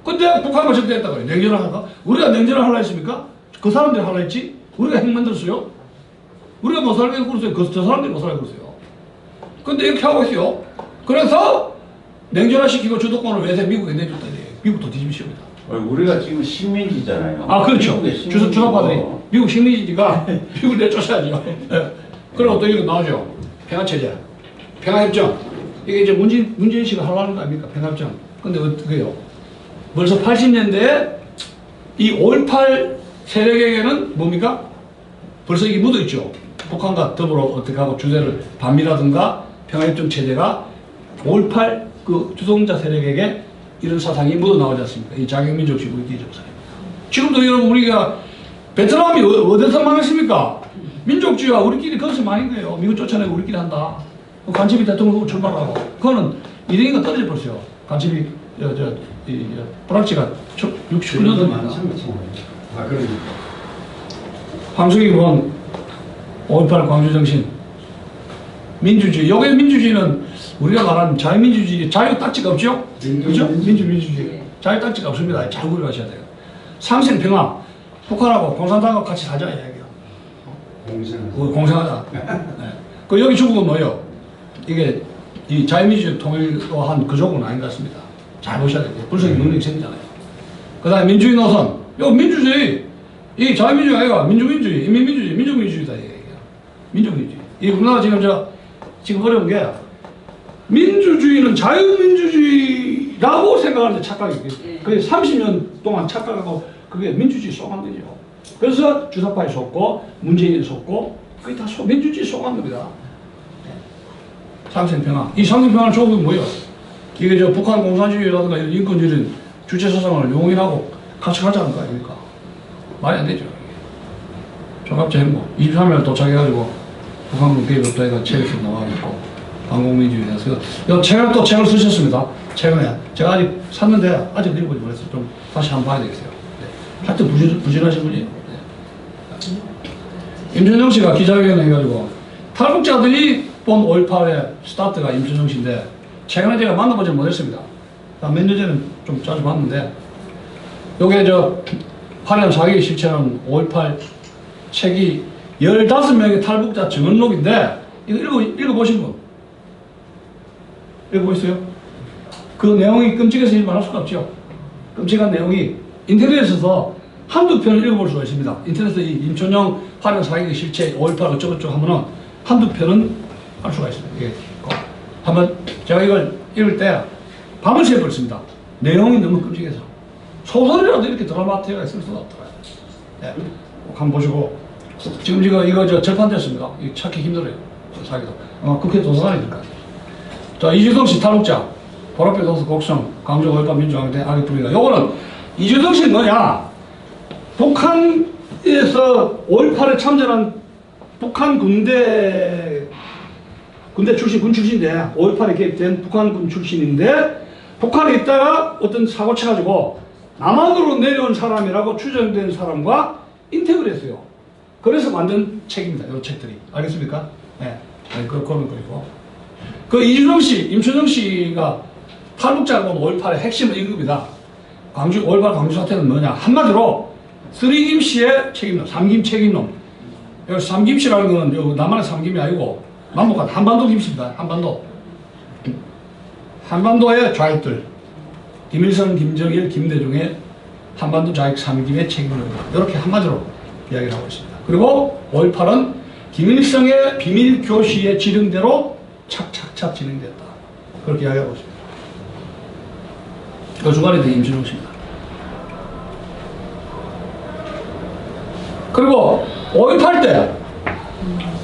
근데 북한과 적대했다고 해요. 냉전을 할까? 우리가 냉전을 하려 했습니까? 그 사람들이 하려 했지? 우리가 핵 만들었어요? 우리가 못 살게 그랬어요? 저 사람들이 못 살게 그랬어요? 근데 이렇게 하고 있어요. 그래서 냉전화 시키고 주도권을 외세 미국에 내줬다 이래요. 미국도 뒤집으십니다. 우리가 지금 식민지잖아요. 아, 그렇죠. 미국의 식민지고. 주도파들이 미국 식민지가 미국을 내쫓아야죠. 네. 그리고 또 이거 나오죠. 평화체제, 평화협정. 이게 이제 문재인 씨가 하려는 거 아닙니까? 평화협정. 근데 어떻게요? 벌써 80년대에 이 5.18 세력에게는 뭡니까? 벌써 이게 묻어있죠. 북한과 더불어 어떻게 하고 주제를 반미라든가 평화협정 체제가 5.18 그 주동자 세력에게 이런 사상이 묻어나오지 않습니까? 이 자객민족주의 우리끼리 정서입니다. 지금도 여러분 우리가 베트남이 어디서 망했습니까? 민족주의가 우리끼리 거기서 망한 거예요. 미국 쫓아내고 우리끼리 한다. 간첩이 대통령 출발하고. 그거는 이등이가 떨어져 버렸어요. 간첩이 브락치가 69년도입니다. 아, 그러니. 황석영 의원 5.18 광주정신 민주주의. 요게 민주주의는 우리가 말하는 자유민주주의, 자유 딱지가 없죠? 그죠? 민주주의. 자유단체가 없습니다. 잘 구별하셔야 돼요. 상생평화, 북한하고 공산당하고 같이 살자 이야기요. 공생하자. 네. 그 여기 중국은 뭐예요? 이게 이 자유민주주의 통일로 한 그족은 아닌 것 같습니다. 잘 보셔야 돼요. 불성이 능력이 생기잖아요. 그 다음에 민주주의 노선. 요 민주주의, 이 자유민주주의 아니라 민주민주주의, 인민민주주의, 민족민주주의다 이게. 민족민주주의. 이 우리나라 지금 어려운 게 민주주의는 자유민주주의라고 생각하는데 착각이에요. 그게 30년 동안 착각하고 그게 민주주의 속한 거죠. 그래서 주사파에 속고 문재인에 속고 그게 다 민주주의 속한 겁니다. 상생평화. 이 상생평화는 조국이 뭐예요? 이게 저 북한 공산주의라든가 이런 인권주의는 주체사상을 용인하고 같이 가자는 거 아닙니까? 말이 안 되죠. 종합제 행복. 23일 도착해가지고 북한군 개입 없다 해가 책에서 나와있고 반공민주주의에 대해서 이거 최근에 또 책을 쓰셨습니다. 최근에 제가 아직 샀는데 아직 읽어보지 못했어요. 좀 다시 한번 봐야 되겠어요. 네. 하여튼 부진하신 분이에요. 네. 임준영 씨가 기자회견을 해가지고 탈북자들이 본 5.18의 스타트가 임준영 씨인데 최근에 제가 만나보지 못했습니다. 몇 년 전에 좀 자주 봤는데 요게 저 8년 4기 실체는 5.18 책이 15명의 탈북자 증언록인데 이거 읽어보신 분? 읽어보셨어요? 그 내용이 끔찍해서 말할 수가 없죠. 끔찍한 내용이 인터넷에서 한두 편을 읽어볼 수가 있습니다. 인터넷에 이 임천영 8년 4기 실체 5.18 어쩌고저쩌고 하면은 한두 편은 알 수가 있습니다. 이게 한번 제가 이걸 읽을 때 밤을 새버렸습니다. 내용이 너무 끔찍해서 소설이라도 이렇게 드라마틱하게 쓸 수가 없더라고요. 네. 꼭 한번 보시고 지금 이거 저 절판됐습니다. 이거 찾기 힘들어요. 사기도. 국회 도서관에 있을까요? 자, 이주동 씨 탈북자 보랏빛 도서 곡성 강조 5.18 민주화운동 악의 뿌리가 요거는 이주동 씨는 뭐냐? 북한에서 5.18에 참전한 북한 군대 출신, 군 출신인데 5.18에 개입된 북한군 출신인데 북한에 있다가 어떤 사고 쳐가지고 남한으로 내려온 사람이라고 추정된 사람과 인터뷰를 했어요. 그래서 만든 책입니다. 이 책들이. 알겠습니까? 네. 그런 거이고. 그 이준영 씨, 임춘영 씨가 탈북자가 5.18의 핵심은 이겁니다. 5.18 광주 사태는 뭐냐? 한마디로 쓰리김 씨의 책임론, 삼김 책임론. 여기 삼김 씨라는 건 여기 남한의 삼김이 아니고 남북한 한반도 김씨입니다. 한반도. 한반도의 좌익들. 김일성, 김정일, 김대중의 한반도 좌익 삼김의 책임론입니다. 이렇게 한마디로 이야기를 하고 있습니다. 그리고 5.18은 김일성의 비밀 교시의 지령대로 착착착 진행됐다. 그렇게 이야기하고 있습니다. 그 주간에 대해 임준영 씨입니다. 그리고 5.18 때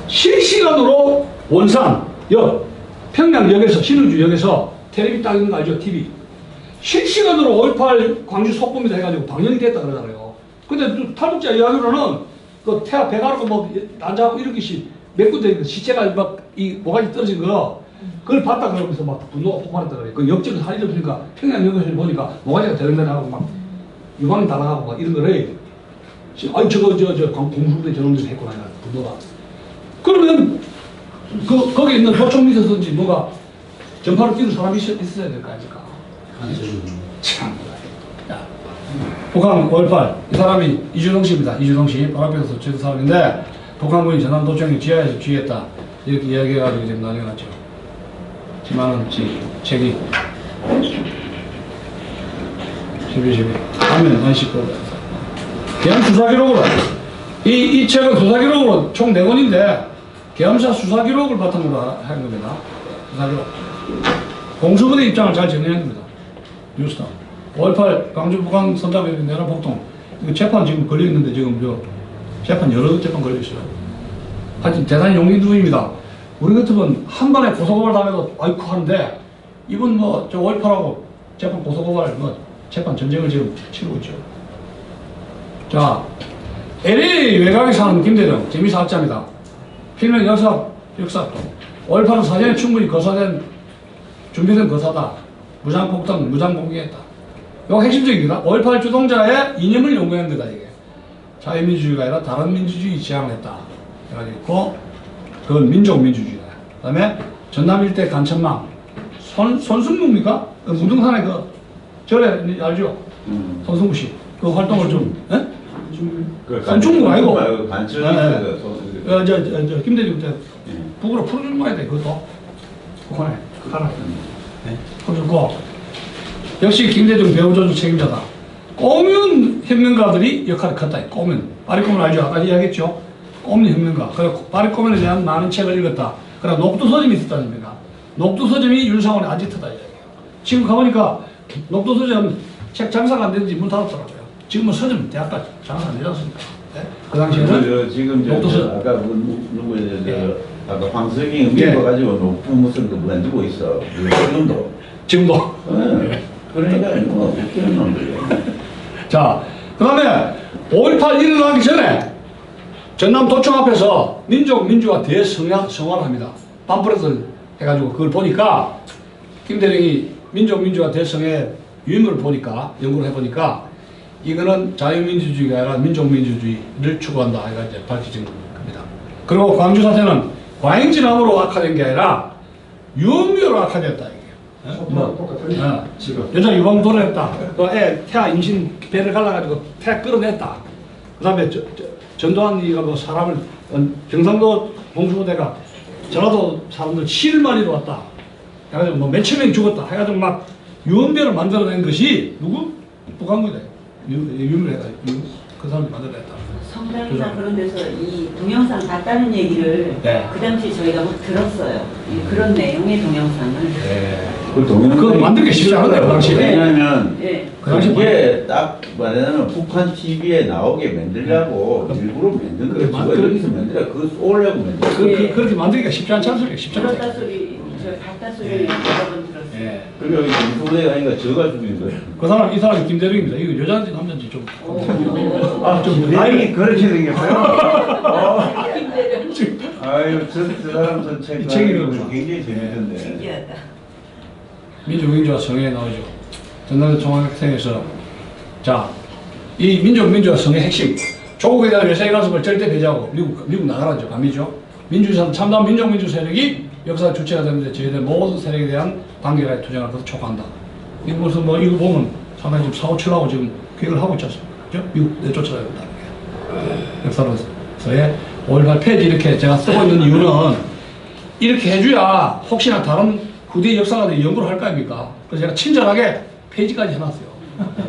실시간으로 원산역, 평양역에서, 신의주역에서 텔레비 딱 있는 거 알죠? TV. 실시간으로 5.18 광주 속보입니다 해가지고 방영이 됐다 그러잖아요. 근데 탈북자 이야기로는 그 태아 배가르고 뭐 난자하고 이런 것이 몇 군데 시체가 막 이 모가지 떨어진 거 그걸 봤다 그러면서 막 분노가 폭발했다 그래요. 그 역적을 살이 없으니까 평양역에서 보니까 모가지가 대령대령하고 막 유광이 날아가고 막 이런 거를 아니 저거 공수부대 저놈들이 했구나 분노가. 그러면 거기 있는 도청 밑에서든지 뭐가 전파를 띄는 사람이 있어야 될 거 아닙니까? 참. 북한 5.18 이 사람이 이주동 씨입니다. 이주동 씨 바로 앞에서 지은 사람인데 북한군이 전남도청이 지하에서 쥐했다 이렇게 이야기해가지고 지금 난리가 났죠. 지만은 책이 12 하면 안식고 계엄 수사기록으로 이 책은 수사기록으로 총 4권인데 계엄사 수사기록을 바탕으로 한 겁니다. 수사기록 공수부대 입장을 잘 정리한 겁니다. 뉴스타 5.18 광주 북한 선답에 내란 폭동 이거 재판 지금 걸려 있는데 지금 재판 여러 재판 걸려 있어요. 하여튼 대단히 용기 두입니다. 우리 같으면 한 번에 고소고발 당해도 아이쿠 하는데 이분 뭐 저 5.18하고 재판 고소고발 뭐 재판 전쟁을 지금 치르고 있죠. 자, LA 외곽에 사는 김대중 재미사학자입니다. 필명 역사 5.18은 사전에 충분히 준비된 거사다. 무장폭탄, 무장공개했다. 이거 핵심적입니다. 5.18 주동자의 이념을 연구한 거다, 이게. 자유민주주의가 아니라 다른 민주주의 지향을 했다. 해가지고, 그건 민족민주주의다. 그 다음에 전남 일대 간천망. 손승묵입니까? 무등산에 전에 알죠? 손승구 씨. 그 활동을 좀, 예? 그 간충구 아니고. 간첩이 저 김대중 때 북으로 풀어주는 거야 돼 그것도 북한에 가라 풀어주고 역시 김대중 배후조주 책임자다. 꼬문 혁명가들이 역할이 컸다. 꼬문 파리꼬문 알죠? 아까 이야기했죠? 꼬문 혁명가. 그리고 파리꼬문에 대한 많은 책을 읽었다. 그리고 녹두 서점이 있었다는 겁니다. 녹두 서점이 윤상원의 아지트다 이야기예요. 지금 가보니까 녹두 서점 책 장사가 안 되는지 문 닫았더라고요. 지금은 서점 대학까지 장사 안 되지 않습니까? 네? 그 당시에는 지금 녹두서 아까 누구예요? 예. 아까 황석이 미국 가지고 높은 무슨 그 만들고 있어. 지금도. 네. 그러니까 뭐 웃기는 놈들이에요. 자, 그 다음에 5.18 일어나기 전에 전남 도청 앞에서 민주화 대성화를 합니다. 팜플렛을 해가지고 그걸 보니까 김대중이 민주화 대성의 유인물을 보니까 연구를 해보니까 이거는 자유민주주의가 아니라 민족민주주의를 추구한다 해가 이제 밝혀진 겁니다. 그리고 광주 사태는 과잉진압으로 악화된 게 아니라 유언비어로 악화됐다 이게. 지금 여자 유방 도래했다. 그 애 태아 임신 배를 갈라가지고 태아 끌어냈다. 그다음에 전두환이가 뭐 사람을 경상도 봉수부대가 전라도 사람들 7만이로 왔다. 해가지고 뭐 몇천 명 죽었다. 해가지고 막 유언비어를 만들어낸 것이 누구? 북한군이다. 그 사람이 만들어냈다. 성당이나 그런 데서 이 동영상 봤다는 얘기를 네. 그 당시 저희가 뭐 들었어요. 그런 내용의 동영상을. 네. 그 동영상 그거 만들기 쉽지 않았네요, 그 당시에. 왜냐면 예. 그 당시 그게 딱 말하자면 북한 TV에 나오게 만들려고 일부러 만든 거예요. 여기서 만들어 그거 쏘려고 만들어. 그렇게 만들기가 쉽지 않지 않습니까? 쉽지 않다. 들었다 소리, 저 봤다 소리 여러 번 들었어요. 예. 그리고 여기 공소대가 아니라 저가 죽인 거예요. 그 사람, 이 사람이 김대중입니다. 이거 여자인지 남자인지 좀. 좀 나이 그렇게 생겼어요? 아유, 저 사람 전체가 이 책이 그거구나. 굉장히 재밌던데. 신기하다. 민주민주화 성에 나오죠. 전남대 총학생에서 자, 이 민주민주화 성의 핵심. 조국에 대한 외세의 가슴을 절대 배제하고 미국 나가라죠. 감이죠. 민주주의 참담 민족민주 세력이 역사 주체가 되는데 저희들 모든 세력에 대한 단결에 투쟁할 것을 촉구한다. 이거 무슨 뭐 이거 보면 상당히 지금 사고 치려고 지금 계획을 하고 있지 않습니까? 그죠? 미국 내쫓아야 된다. 역사로서의 5.18 폐지 이렇게 제가 쓰고 있는 이유는 이렇게 해줘야 혹시나 다른 후대 역사가들이 연구를 할 거 아닙니까? 그래서 제가 친절하게 페이지까지 해놨어요.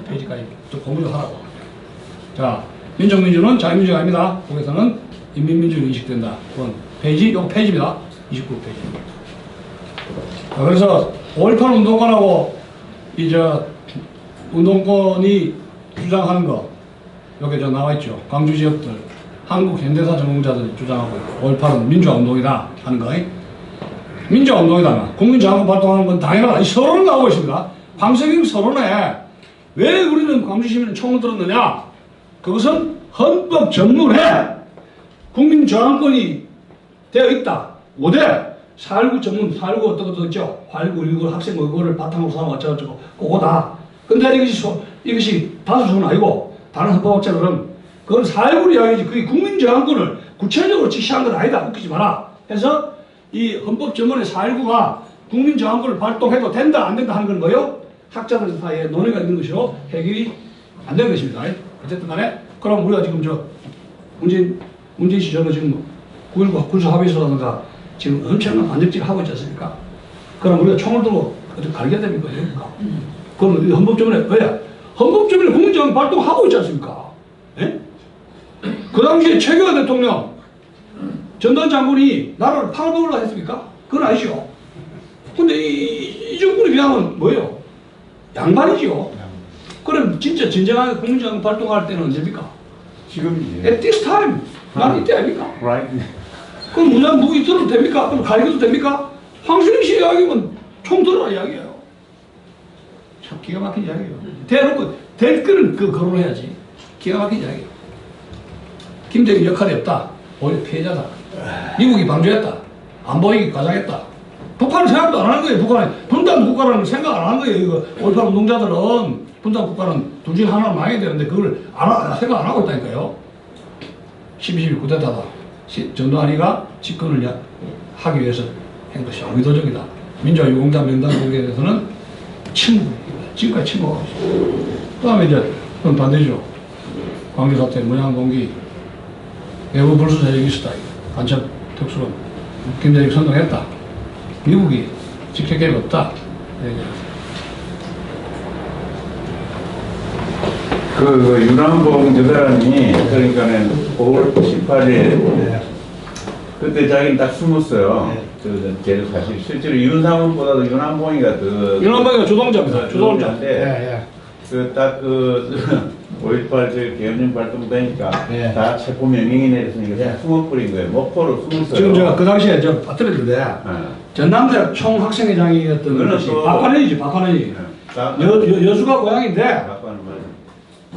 페이지까지 좀 공부를 하라고. 자, 민족민주는 자유민주가 아닙니다. 거기서는 인민민주로 인식된다. 그건 페이지, 요거 페이지입니다. 29페이지. 그래서 5.18 운동권하고 운동권이 주장하는 거 여기 저 나와 있죠. 광주 지역들 한국 현대사 전공자들이 주장하고 있고 5.18은 민주화 운동이다 하는 거. 민주화 운동이다. 국민저항권 발동하는 건 당연하다. 이 서론을 나오고 있습니다. 황석영 서론에 왜 우리는 광주 시민은 총을 들었느냐? 그것은 헌법 전문에 국민저항권이 되어 있다. 5대 4.19 전문, 4.19 어떻게 있죠? 8.19, 1.19 학생 그거를 바탕으로 삼아 어쩌고저쩌고 그거다. 근데 이것이 다수는 아니고 다른 헌법학자들은 그건 4.19를 이야기지 그게 국민저항권을 구체적으로 지시한 건 아니다. 웃기지 마라. 해서 이 헌법 전문의 4.19가 국민저항권을 발동해도 된다 안 된다 하는 건 뭐예요? 학자들 사이에 논의가 있는 것이로 해결이 안 되는 것입니다. 어쨌든 간에 그럼 우리가 지금 문재인 씨 저는 지금 9.19 군수합의서라든가 지금 엄청난 안정질을 하고 있지 않습니까? 그럼 우리가 총을 들고 어떻게 갈겨야 됩니까? 그럼 헌법조문에 왜? 헌법조문에 국민저항 발동하고 있지 않습니까? 예? 그 당시에 최경환 대통령 전두환 장군이 나라를 팔아먹으려고 했습니까? 그건 아니죠. 근데 이 정부의 비하면 뭐예요? 양반이죠. 그럼 진짜 진정하게 국민저항 발동할 때는 언제입니까? 지금 At this time. 난 이때 아닙니까? right. 그럼 문장 무기 들어도 됩니까? 그럼 갈겨도 됩니까? 황순영 씨 이야기면 총 들어라 이야기예요. 참 기가 막힌 이야기예요. 대놓고 될 거는 그 거론해야지. 기가 막힌 이야기예요. 김대중 역할이 없다. 오히려 피해자다. 미국이 방조했다. 안 보이게 과장했다. 북한은 생각도 안 하는 거예요. 북한은 분단 국가라는 생각 안 하는 거예요. 이거 5.18 운동자들은 분단 국가는 둘 중에 하나를 망해야 되는데 그걸 생각 안 하고 있다니까요. 12.12 쿠데타다. 전두환이가 집권을 하기 위해서 한 것이 의도적이다. 민주화 유공자 명단 공개에 대해서는 지금까지 침묵하고 있어요. 그 다음에 이제 그건 반대죠. 광주 사태, 문양 동기, 외부 불수 세력이 있었다. 간첩 특수는 김대중 선동했다. 미국이 직접 개입 없다. 그 윤한봉 저 사람이 그러니까는 5월 18일 그때 자기는 딱 숨었어요. 걔도 사실 실제로 윤상훈보다도 윤한봉이가 더 윤한봉이가 주동자입니다. 주동자인데 그딱그 5.18 저 계엄령 발동되니까 다 체포 명령이 내렸으니까 그냥 숨어버린 거예요. 목포로 숨었어요. 지금 제가 그 당시에 저 빠뜨렸는데 전남대 총학생회장이었던 것이 박환현이지, 박환현이. 여수가 고향인데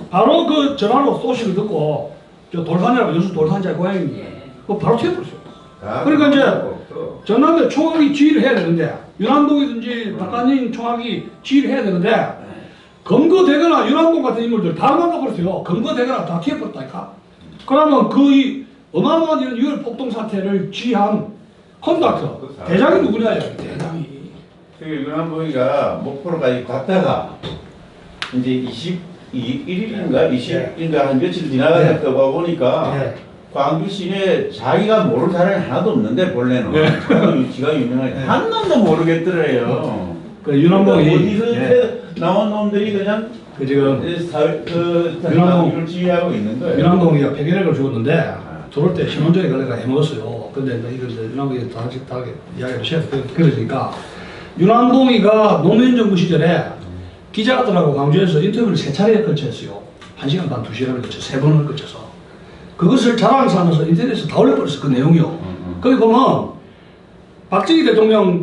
바로 그 전화로 소식을 듣고 저 돌산이라고 여수 돌산자 고향인데 그 바로 튀어버렸어요. 그러니까 이제 전남대 총학이 지휘를 해야 되는데 윤한봉이든지 박한진 총학이 지휘를 해야 되는데 검거되거나 윤한봉 같은 인물들 다 만나버렸어요. 검거되거나 다 튀어버렸다니까. 그러면 그 어마어마한 이런 유혈 폭동 사태를 지휘한 컨덕터 대장이 누구냐? 대장이. 그 윤한봉이가 목포로까지 갔다가 이제 21일인가 20일인가 한 며칠 지나갔다 와 보니까 광주 시내에 자기가 모르는 사람이 하나도 없는데 본래는 지가 유명하게 한 놈도 모르겠더래요. 그 윤한봉이 어디서 나온 놈들이 그냥 그 지금 윤한봉을 지휘하고 있는 거예요. 윤한봉이가 폐결핵을 죽었는데 들어올 때 신원적인 걸레가 해먹었어요. 근데 이거 윤한봉이 다 이야기를 해야 그러니까 윤한봉이가 노무현 정부 시절에 기자들하고 광주에서 인터뷰를 3차례에 걸쳤어요. 1시간 반, 2시간을 걸쳐 3번을 걸쳐서 그것을 자랑 삼아서 인터넷에 다 올려버렸어. 그 내용이요. 거기 보면 박정희 대통령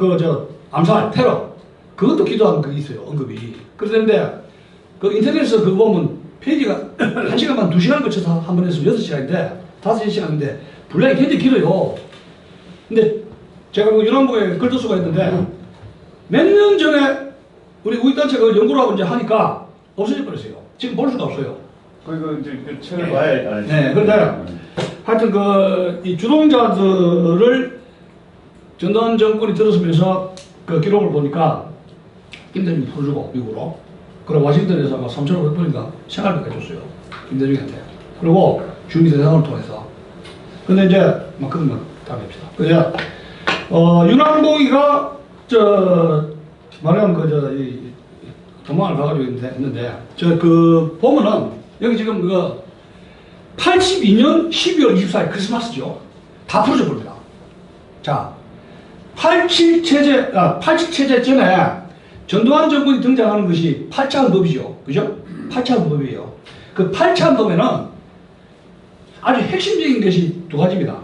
암살, 테러 그것도 기도한 게 있어요. 언급이. 그런데 그 인터넷에서 그거 보면 페이지가 1시간 반, 2시간을 걸쳐서 한 번 했으면 6시간인데 5시간인데 분량이 굉장히 길어요. 근데 제가 그 윤한봉에 글도 수가 있는데 몇 년 전에 우리 우익단체가 연구를 하고 이제 하니까 없어져 버렸어요. 지금 볼 수가 없어요. 그리고 이제 그 책을 봐야 알지. 네, 그런데 하여튼 이 주동자들을 전두환 정권이 들어서면서 그 기록을 보니까 김대중이 풀어주고 미국으로 그리고 워싱턴에서 막 3,500불인가 생활비까지 줬어요. 김대중한테. 그리고 주미 대상을 통해서. 근데 이제 막 그건 다음에 합시다. 그래서 윤한봉이가 말하면 이 도망을 가가지고 있는데 보면은 여기 지금 82년 12월 24일 크리스마스죠. 다 풀어져 버립니다. 자, 87 체제 전에 전두환 정권이 등장하는 것이 8차헌법이죠. 그죠? 8차헌법이에요. 그 8차헌법에는 아주 핵심적인 것이 2가지입니다.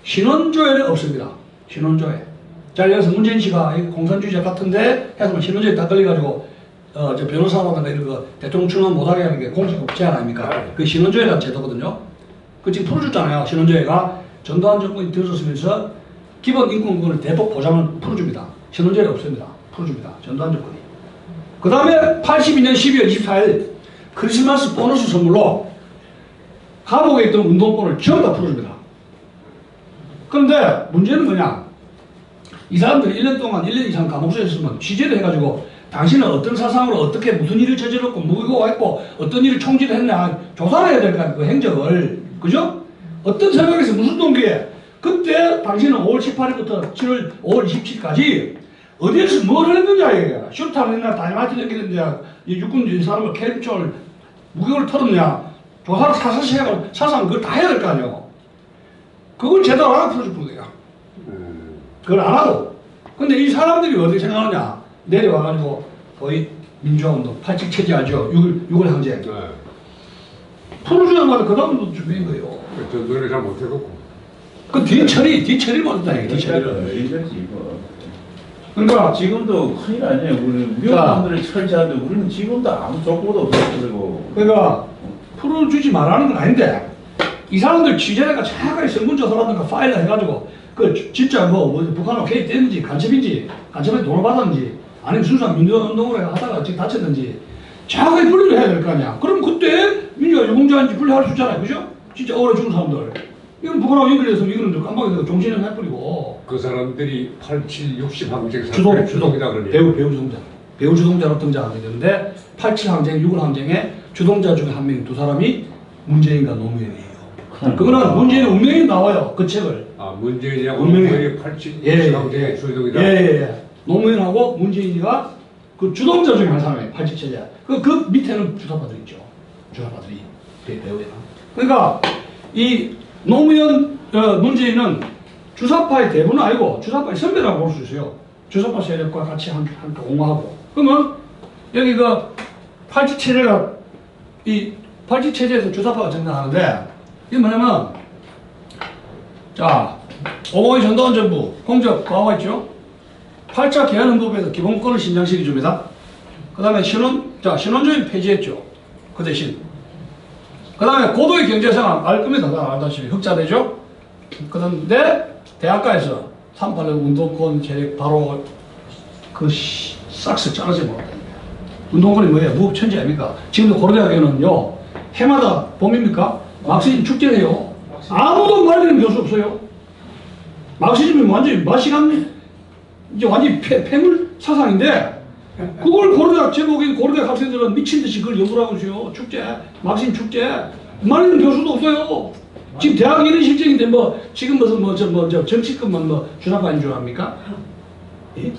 신원조회는 없습니다. 신원조회. 자, 그래서 문재인 씨가 공산주의자 같은데 해서 신원조회 딱 걸려가지고 저 변호사라든가 이런 거 대통령 출마 못하게 하는 게 공식법 제한 아닙니까? 그 신원조회라는 제도거든요. 그 지금 풀어줬잖아요. 신원조회가 전두환 정권이 들어섰으면서 기본 인권권을 대폭 보장을 풀어줍니다. 신원조회가 없습니다. 풀어줍니다. 전두환 정권이. 그 다음에 82년 12월 24일 크리스마스 보너스 선물로 감옥에 있던 운동권을 전부 다 풀어줍니다. 그런데 문제는 뭐냐? 이 사람들이 1년 동안 1년 이상 감옥소에 있으면 취재를 해가지고 당신은 어떤 사상으로 어떻게 무슨 일을 저질렀고 무기고가 했고 어떤 일을 총질을 했냐 조사를 해야 될 거 아니에요. 그 행적을. 그죠? 어떤 생각에서 무슨 동기에 그때 당신은 5월 18일부터 5월 27일까지 어디에서 뭘 했느냐 이게 슈타를 했나 다이마이트 넘기는데 육군 사람을 캘립총을 무기를 털었냐 조사를 사사시 해가지고 사상 그걸 다 해야 될 거 아니에요. 그걸 제대로 안 하고 풀어줄 거예요. 그걸 안 하고. 근데 이 사람들이 어떻게 생각하느냐 내려와가지고 거의 민주화운동 87 체제 알죠? 6월 항쟁 풀어주자마자 그 다음부터 준비한 거예요. 전도를 잘 못해갖고 그 뒤처리를 못했다니까 뒤처리를. 그러니까 지금도 큰일 아니에요. 우리 미국분들이 철저한데 우리는 지금도 아무 족보도 없고. 그러니까 풀어주지 말라는 건 아닌데 이 사람들 취재가 정확하게 설문조사라든가 파일을 해가지고 진짜 북한으로 개입됐는지 간첩에 돈을 받았는지 아니면 순수한 민주화운동을 하다가 지금 다쳤는지 정확하게 분류를 해야 될 거 아니야. 그럼 그때 민주화 유공자인지 분류할 수 있잖아요. 그죠? 진짜 억울해 죽은 사람들. 이건 북한하고 연결해서 이거는 깜빡이 종신을 해버리고 그 사람들이 87, 60 항쟁 주동이다 그러니 배우 주동자. 배후 주동자로 등장하게 되는데 87 항쟁, 6월 항쟁에 주동자 중에 한 명, 두 사람이 문재인과 노무현이에요. 그거는 문재인의 운명이 나와요. 그 책을. 아, 문재인이하고 운명이- 노무현이 87 예, 상대 주동이다. 예. 노무현하고 문재인이가 그 주동자 중에 한 사람이에요. 87체제. 그 밑에는 주사파들이 있죠. 주사파들이. 배우에는. 그러니까 이 노무현, 문재인은 주사파의 대부는 아니고 주사파의 선배라고 볼 수 있어요. 주사파 세력과 같이 함께 옹호하고. 그러면 여기 그 87체제가 이 87체제에서 주사파가 등장하는데 이게 뭐냐면 자, 오공의 전두환 정부 홍적 과거가 있죠. 8차 개헌헌법에서 기본권을 신장시켜 줍니다. 그 다음에 신원조인 폐지했죠. 그 대신. 그 다음에 고도의 경제상황 알 겁니다. 다 알다시피 흑자되죠. 그런데 대학가에서 386 운동권 세력 바로 그 싹스 짜르지 못합니다. 운동권이 뭐예요? 무법천지 아닙니까? 지금도 고려대학에는요 해마다 봄입니까? 막시즘 축제를 해요. 아무도 말리는 교수 없어요. 막시즘이 완전히 마시간 이제 완전히 폐물 사상인데 그걸 고려대학 제목인 고려대학 학생들은 미친듯이 그걸 연구를 하고 있어요. 축제, 막시즘 축제 말리는 교수도 없어요. 지금 대학 이런 실정인데 뭐 지금 무슨 저 정치권만 뭐 주사파인 줄 압니까? 예?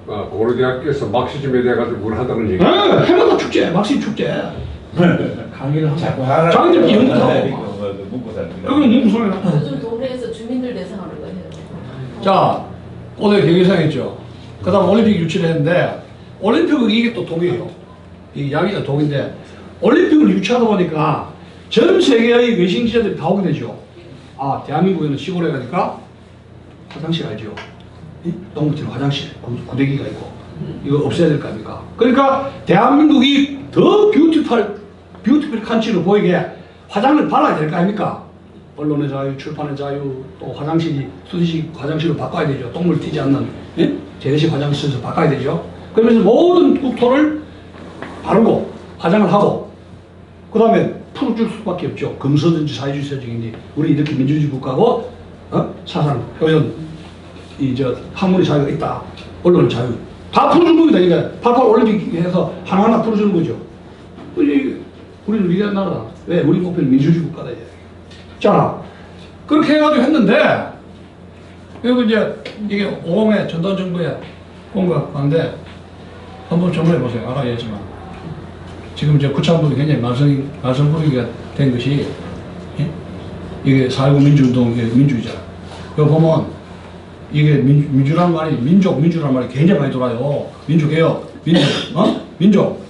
아, 고려대학교에서 막시즘에 대해 가지고 뭘 한다는 얘기. 네, 해마다 축제, 막시즘 축제 강의를 하고 자꾸 하라. 장님께 연구하고 묻고 살니까. 그건 무슨 소리야? 요즘 동네에서 주민들 대상으로 해요. 자, 고대 경기상했죠. 그 다음 올림픽 유치를 했는데, 올림픽은 이게 또 독이에요. 이 이야기가 독인데, 올림픽을 유치하다 보니까 전 세계의 외신 기자들이 다 오게 되죠. 아, 대한민국에는 시골에 가니까 화장실 알죠? 동부티는 화장실, 구대기가 있고, 이거 없애야 될 거 아닙니까? 그러니까 대한민국이 더 뷰티풀 칸치로 보이게 화장을 발라야 될 거 아닙니까? 언론의 자유, 출판의 자유, 또 화장실이 수시식 화장실로 바꿔야 되죠. 똥물 튀지 않는 예? 재래식 화장실에서 바꿔야 되죠. 그러면서 모든 국토를 바르고 화장을 하고 그 다음에 풀어줄 수밖에 없죠. 금서든지 사회주의적인지 우리 이렇게 민주주의 국가고 사상, 표현, 학문의 자유가 있다. 언론의 자유 다 풀어준 겁니다. 이게 88 올림픽에서 하나하나 풀어주는 거죠. 우리는 위대한 나라다. 왜? 우리 목표는 민주주의 국가다. 자, 그렇게 해가지고 했는데, 그리고 이제 이게 50의 전두환 정부의 공각한데, 한번 점검해보세요. 알아야지만. 지금 이제 구창부가 굉장히 말썽부리기가 된 것이, 예? 이게 4.19 민주운동의 민주주의자. 이거 보면, 이게 민주란 말이, 민주란 말이 굉장히 많이 돌아요. 민주개혁, 민족.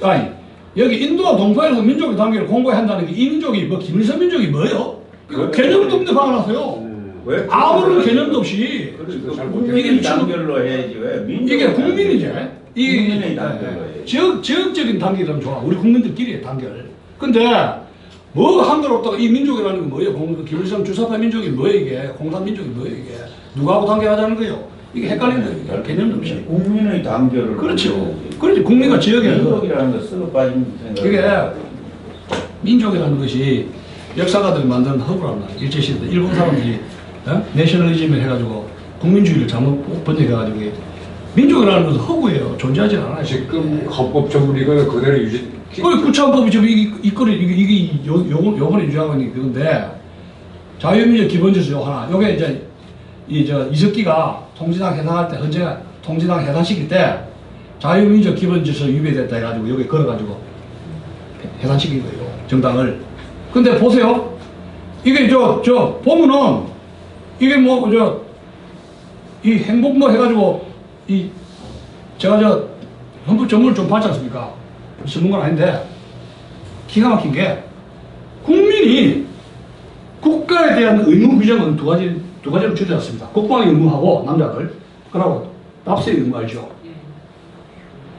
아니, 여기 인도와 동포에서 민족의 단계를 공고히 한다는 게 이 민족이 뭐 김일성 민족이 뭐예요? 개념도 없는데 화가 나서요. 왜? 아무런 개념도 없이 이게 미친- 단결로 해야지 왜? 이게 국민이지. 국민의 이 단결로 해야지. 지역적인 단계라면 좋아. 우리 국민들끼리의 단결. 근데 뭐 한글없다가 이 민족이라는 게 뭐예요? 김일성 주사파 민족이 뭐예요 이게? 공산 민족이 뭐예요 이게? 누구하고 단결하자는 거예요? 이게 헷갈리는 거예요. 개념도 없이. 국민의 단결을. 그렇죠. 그렇지. 국민과 지역의 민족이라는 거 썩어 빠진 생각. 이게 민족이라는 것이 역사가들이 만든 허브란 말이에요. 일제시대 일본 사람들이 내셔널리즘을 해가지고 국민주의를 잘못 번역해가지고 민족이라는 것은 허구예요. 존재하지 않아요. 지금 헌법 전문이가 그대로 유지. 구차헌법이 지금 이게 요번에 유지하고 있는 그건데 자유민주적 기본질서 하나. 요게 이제 이석기가 통진당 해산할 때 헌재가 통진당 해산시킬 때 자유민주적 기본질서 위배됐다 해가지고 여기 걸어가지고 해산시킨 거예요. 정당을. 근데 보세요. 이게 보면은 이게 이 행복 해가지고 제가 헌법 전문을 좀 봤지 않습니까? 전문가는 아닌데 기가 막힌 게 국민이 국가에 대한 의무 규정은 두 가지로 줄여놨습니다. 국방의 의무하고 남자들 그리고 납세의 의무 알죠?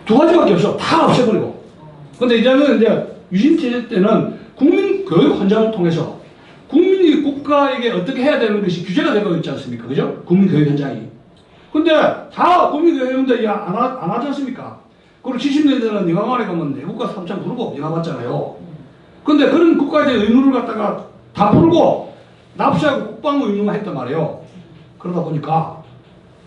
두 가지밖에 없어. 다 없애버리고. 근데 이제는 유신 체제 때는 국민 교육 현장을 통해서 국민이 국가에게 어떻게 해야 되는 것이 규제가 되고 있지 않습니까? 그죠? 국민 교육 현장이. 근데 다 국민 교육 현장이 안 하지 않습니까? 그리고 70년대는 영화관에 가면 내국가 3장 부르고 영화 봤잖아요. 근데 그런 국가에 대한 의무를 갖다가 다 풀고 납세하고 국방 의무만 했단 말이에요. 그러다 보니까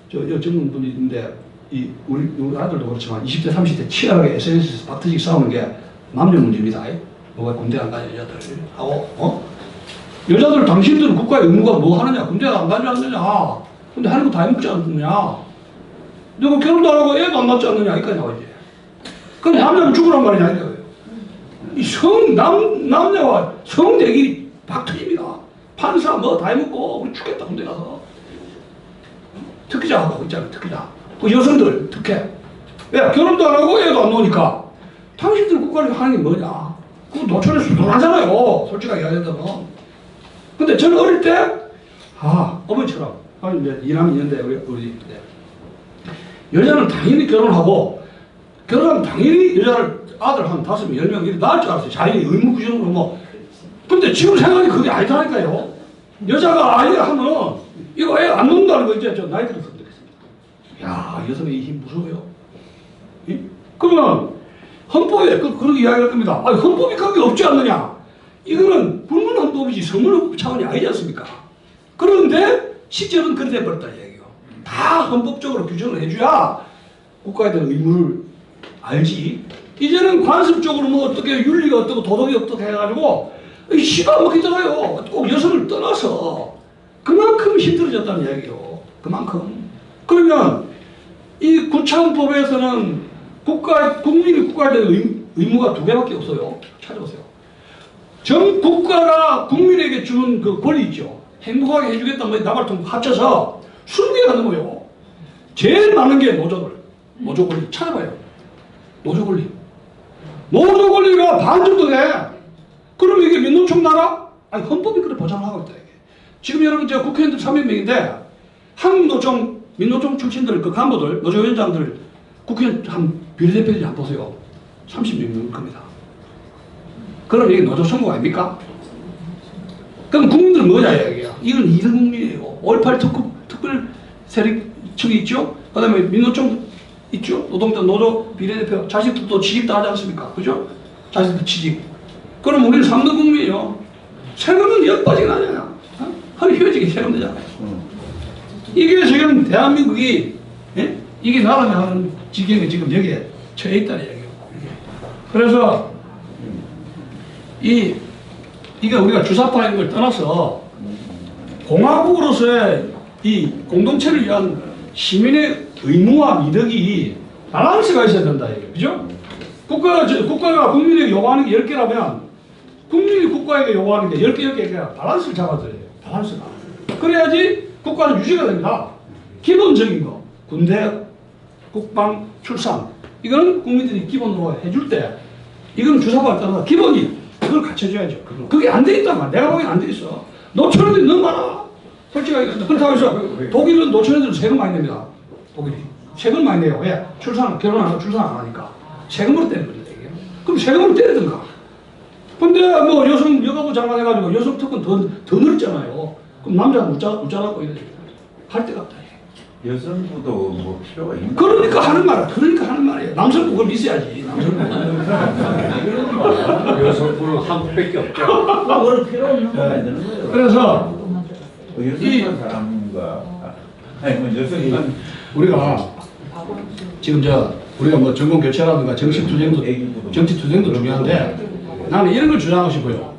젊은 분이 있는데 우리 아들도 그렇지만 20대 30대 치열하게 SNS에서 박터지게 싸우는 게 남녀 문제입니다. 뭐가 군대 안 가냐 여자들 하고 여자들 당신들은 국가의 의무가 뭐 하느냐 군대 안 가지 않느냐 근데 하는 거 다 해먹지 않느냐 너가 결혼도 안 하고 애도 안 낳지 않느냐 여기까지 나오지. 그럼 남자는 죽으란 말이냐 이거예요. 이 남자와 성대기 박터집니다. 판사 뭐 다 해먹고 우리 죽겠다 군대 가서 특기자 하고 있잖아요. 특기자 그 여성들 특혜 왜 결혼도 안 하고 애도 안 놓으니까 당신들 국가를 하는 게 뭐냐 그 노천에서 놀아잖아요. 솔직하게 이야기하자면. 근데 저는 어릴 때 어머니처럼 이제 이남 있는데 우리 여자는 당연히 결혼하고 결혼하면 당연히 여자를 아들 한 5명 10명 이렇게 낳을 줄 알았어요. 자연히 의무 규정으로 뭐. 근데 지금 생각이 그게 아니다니까요. 여자가 아이 하면 이거 애 안 놓는다는 거 이제 저 나이 들어서 느꼈습니다. 야 여성의 이 힘 무서워요. 그러면 헌법에 그렇게 이야기할 겁니다. 아니 헌법이 그게 없지 않느냐. 이거는 불문헌법이지 성문헌법 차원이 아니지 않습니까? 그런데 실제로는 그렇게 돼버렸다 이야기요. 다 헌법적으로 규정을 해줘야 국가에 대한 의무를 알지. 이제는 관습적으로 뭐 어떻게 윤리가 어떻고 도덕이 어떻게 해가지고 시가 먹히잖아요. 꼭 여성을 떠나서 그만큼 힘들어졌다는 이야기요. 그만큼. 그러면 이 구창법에서는 국민이 국가에 대한 의무가 2개밖에 없어요. 찾아보세요. 전 국가가 국민에게 주는 그 권리 있죠. 행복하게 해주겠다 뭐 나발통 합쳐서 20개가 넘어요. 제일 많은 게 노조 권리 찾아봐요. 노조 권리가 반 정도 돼. 그럼 이게 민노총 나라? 아니 헌법이 그래 보장을 하고 있다 이게. 지금 여러분 제가 국회의원들 300명인데 한국노총 민노총 출신들 그 간부들 노조위원장들 국회의원 한 비례대표들이 한 보세요. 30명 넘을 겁니다. 그럼 이게 노조 선거 아닙니까? 그럼 국민들은 뭐냐 이야기야. 이건 2등 국민이에요. 5.18 특별 세력청이 있죠. 그 다음에 민노총 있죠. 노동자 노조 비례대표 자식들도 취직도 하지 않습니까? 그죠? 자식들 취직. 그럼 우리는 3등 국민이에요. 세금은 역빠지게 나잖아. 허리 휘어지게 세금 되잖아요. 이게 지금 대한민국이 이게 나라는 지경에 지금 여기에 처해 있다는 얘기예요. 그래서 이게 우리가 주사파인 걸 떠나서 공화국으로서의 이 공동체를 위한 시민의 의무와 미덕이 밸런스가 있어야 된다. 그죠? 국가가 국민에게 요구하는 게 10개라면 국민이 국가에게 요구하는 게 10개가 밸런스를 잡아줘야 돼요. 밸런스가. 그래야지 국가는 유지가 됩니다. 기본적인 거. 군대, 국방, 출산. 이거는 국민들이 기본으로 해줄 때 이건 주사파에 따라서 기본이 그걸 갖춰줘야죠. 그게 안 돼 있단 말이야. 내가 보기엔 안 돼 있어. 노처녀들이 너무 많아. 솔직하게. 그렇다고 해서 독일은 노처녀들은 세금 많이 냅니다. 독일이. 세금 많이 내요. 왜? 결혼 안 하고 출산 안 하니까. 세금으로 때리는 거죠. 그럼 세금으로 때리든가. 근데 뭐 여가부 장관 해가지고 여성 특권 더 늘었잖아요. 그럼 남자는 웃자라고 이러죠. 할 데가 없다. 여성부도 뭐 필요가 있나? 그러니까 하는 말이에요. 남성부 그걸 있어야지. 여성분은 한국밖에 없죠. 그걸 필요 없는 거 만드는 거예요. 그래서 여성만 사람과 아니 뭐 여성만 우리가 지금 우리가 뭐 정권 교체라든가 정치 투쟁도 중요한데 나는 이런 걸 주장하고 싶어요.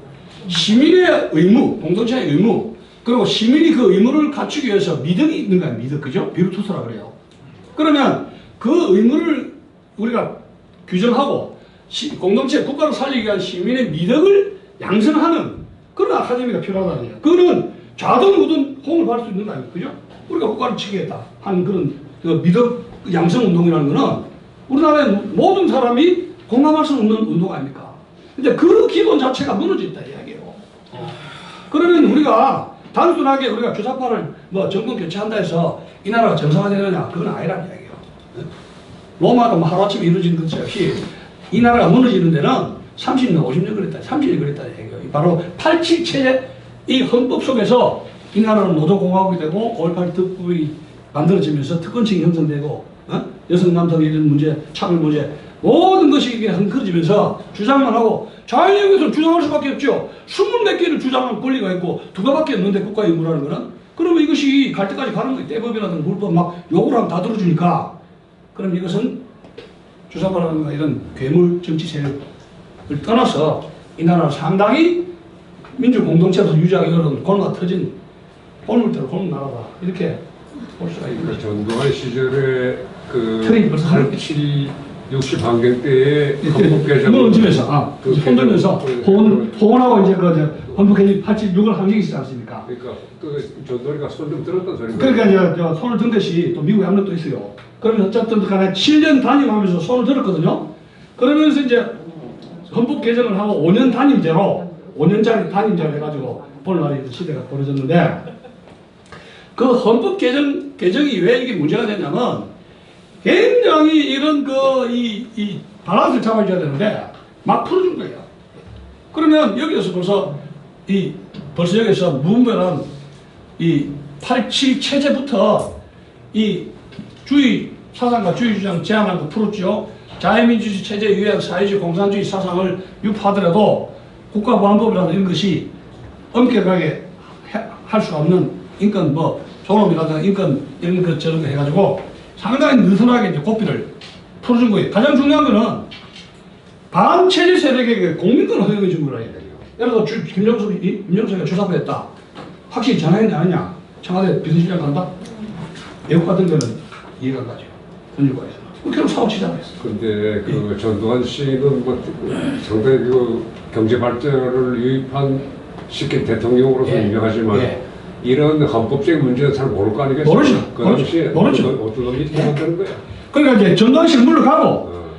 시민의 의무, 공동체의 의무, 그리고 시민이 그 의무를 갖추기 위해서 미덕이 있는 거야. 미덕, 그죠? 비루투스라 그래요. 그러면 그 의무를 우리가 규정하고 공동체, 국가를 살리기 위한 시민의 미덕을 양성하는 그런 아카데미가 필요하다는 거예요. 그거는 좌든 우든 공을 받을 수 있는 거 아닙니까? 그죠? 우리가 국가를 지키겠다 하는 그런 그 미덕 양성 운동이라는 거는 우리나라의 모든 사람이 공감할 수 없는 운동 아닙니까? 근데 그 기본 자체가 무너져 있다 이야기예요. 그러면 우리가 단순하게 우리가 주사파를 뭐 정권 교체한다 해서 이 나라가 정상화되느냐 그건 아니란 이야기예요. 로마가 뭐 하루아침에 이루어진 것이 없이 이 나라가 무너지는 데는 30년, 50년 걸렸다, 30년 걸렸다 이야기예요. 바로 87체제 이 헌법 속에서 이 나라는 노조공화국이 되고 5.18 특법이 만들어지면서 특권층이 형성되고 여성 남성 이런 문제, 차별 문제 모든 것이 이게 흔들어지면서 주장만 하고 자유에서 주장할 수밖에 없죠. 20몇 개를 주장할 권리가 있고 2개밖에 없는데 국가 의무라는 거는 그러면 이것이 갈 때까지 가는 거예요. 대법이라든가 물법 막 욕을 하면 다 들어주니까 그럼 이것은 주사파라든가 이런 괴물 정치 세력을 떠나서 이 나라는 상당히 민주 공동체에서 유지하기 어려운 골마 터진 골물대로 골문 나라다. 이렇게 볼 수가 있는 그 거죠. 전두환 시절에 그 틀이 벌써 8, 7, 60 반경 때에 헌법 개정 그걸 얹으면서 그 손들면서 개정- 호원하고 이제 그 헌법 개정 86을 한 적이 있지 않습니까? 그러니까 그 전두환이가 손 좀 들었던 소리가 그러니까 이제 저 손을 든 듯이 또 미국에 압력도 있어요. 그러면 어쨌든 간에 7년 단임하면서 손을 들었거든요. 그러면서 이제 헌법 개정을 하고 5년 단임제로 5년짜리 단임제로 해가지고 오늘날 시대가 벌어졌는데 그 헌법 개정이 왜 이게 문제가 되냐면 굉장히 이런 이 밸런스를 잡아줘야 되는데 막 풀어준 거예요. 그러면 여기에서 벌써 여기서 무분별한 이 87 체제부터 이 주의 사상과 주의 주장 제한한 거 풀었죠. 자유민주주의 체제에 의한 사회주의 공산주의 사상을 유포하더라도 국가보안법이라는 이런 것이 엄격하게 할 수 없는 인권 존엄이라든가 인권 이런 것 저런 거 해가지고 상당히 느슨하게 이제 고삐를 풀어준 거예요. 가장 중요한 거는 반체제 세력에게 공민권 허용해 준 거라 해야 돼요. 예를 들어 김정석이가 주사파였다. 확실히 전화했냐 안 했냐? 청와대 비서실장 간다? 외국 같은 데는 이해가 안 가죠. 헌일과에서. 결국 사고 치자고 했어. 근데 그 전두환 씨는 뭐 상당히 그 경제 발전을 유입한 시킨 대통령으로서 예. 유명하지만 예. 이런 헌법적인 문제는 잘 모를 거 아니겠어요? 모르죠. 그 당시에 모르죠. 어떤 놈이 잘못되는 거야? 그러니까 이제 전두환 씨는 물러가고 어.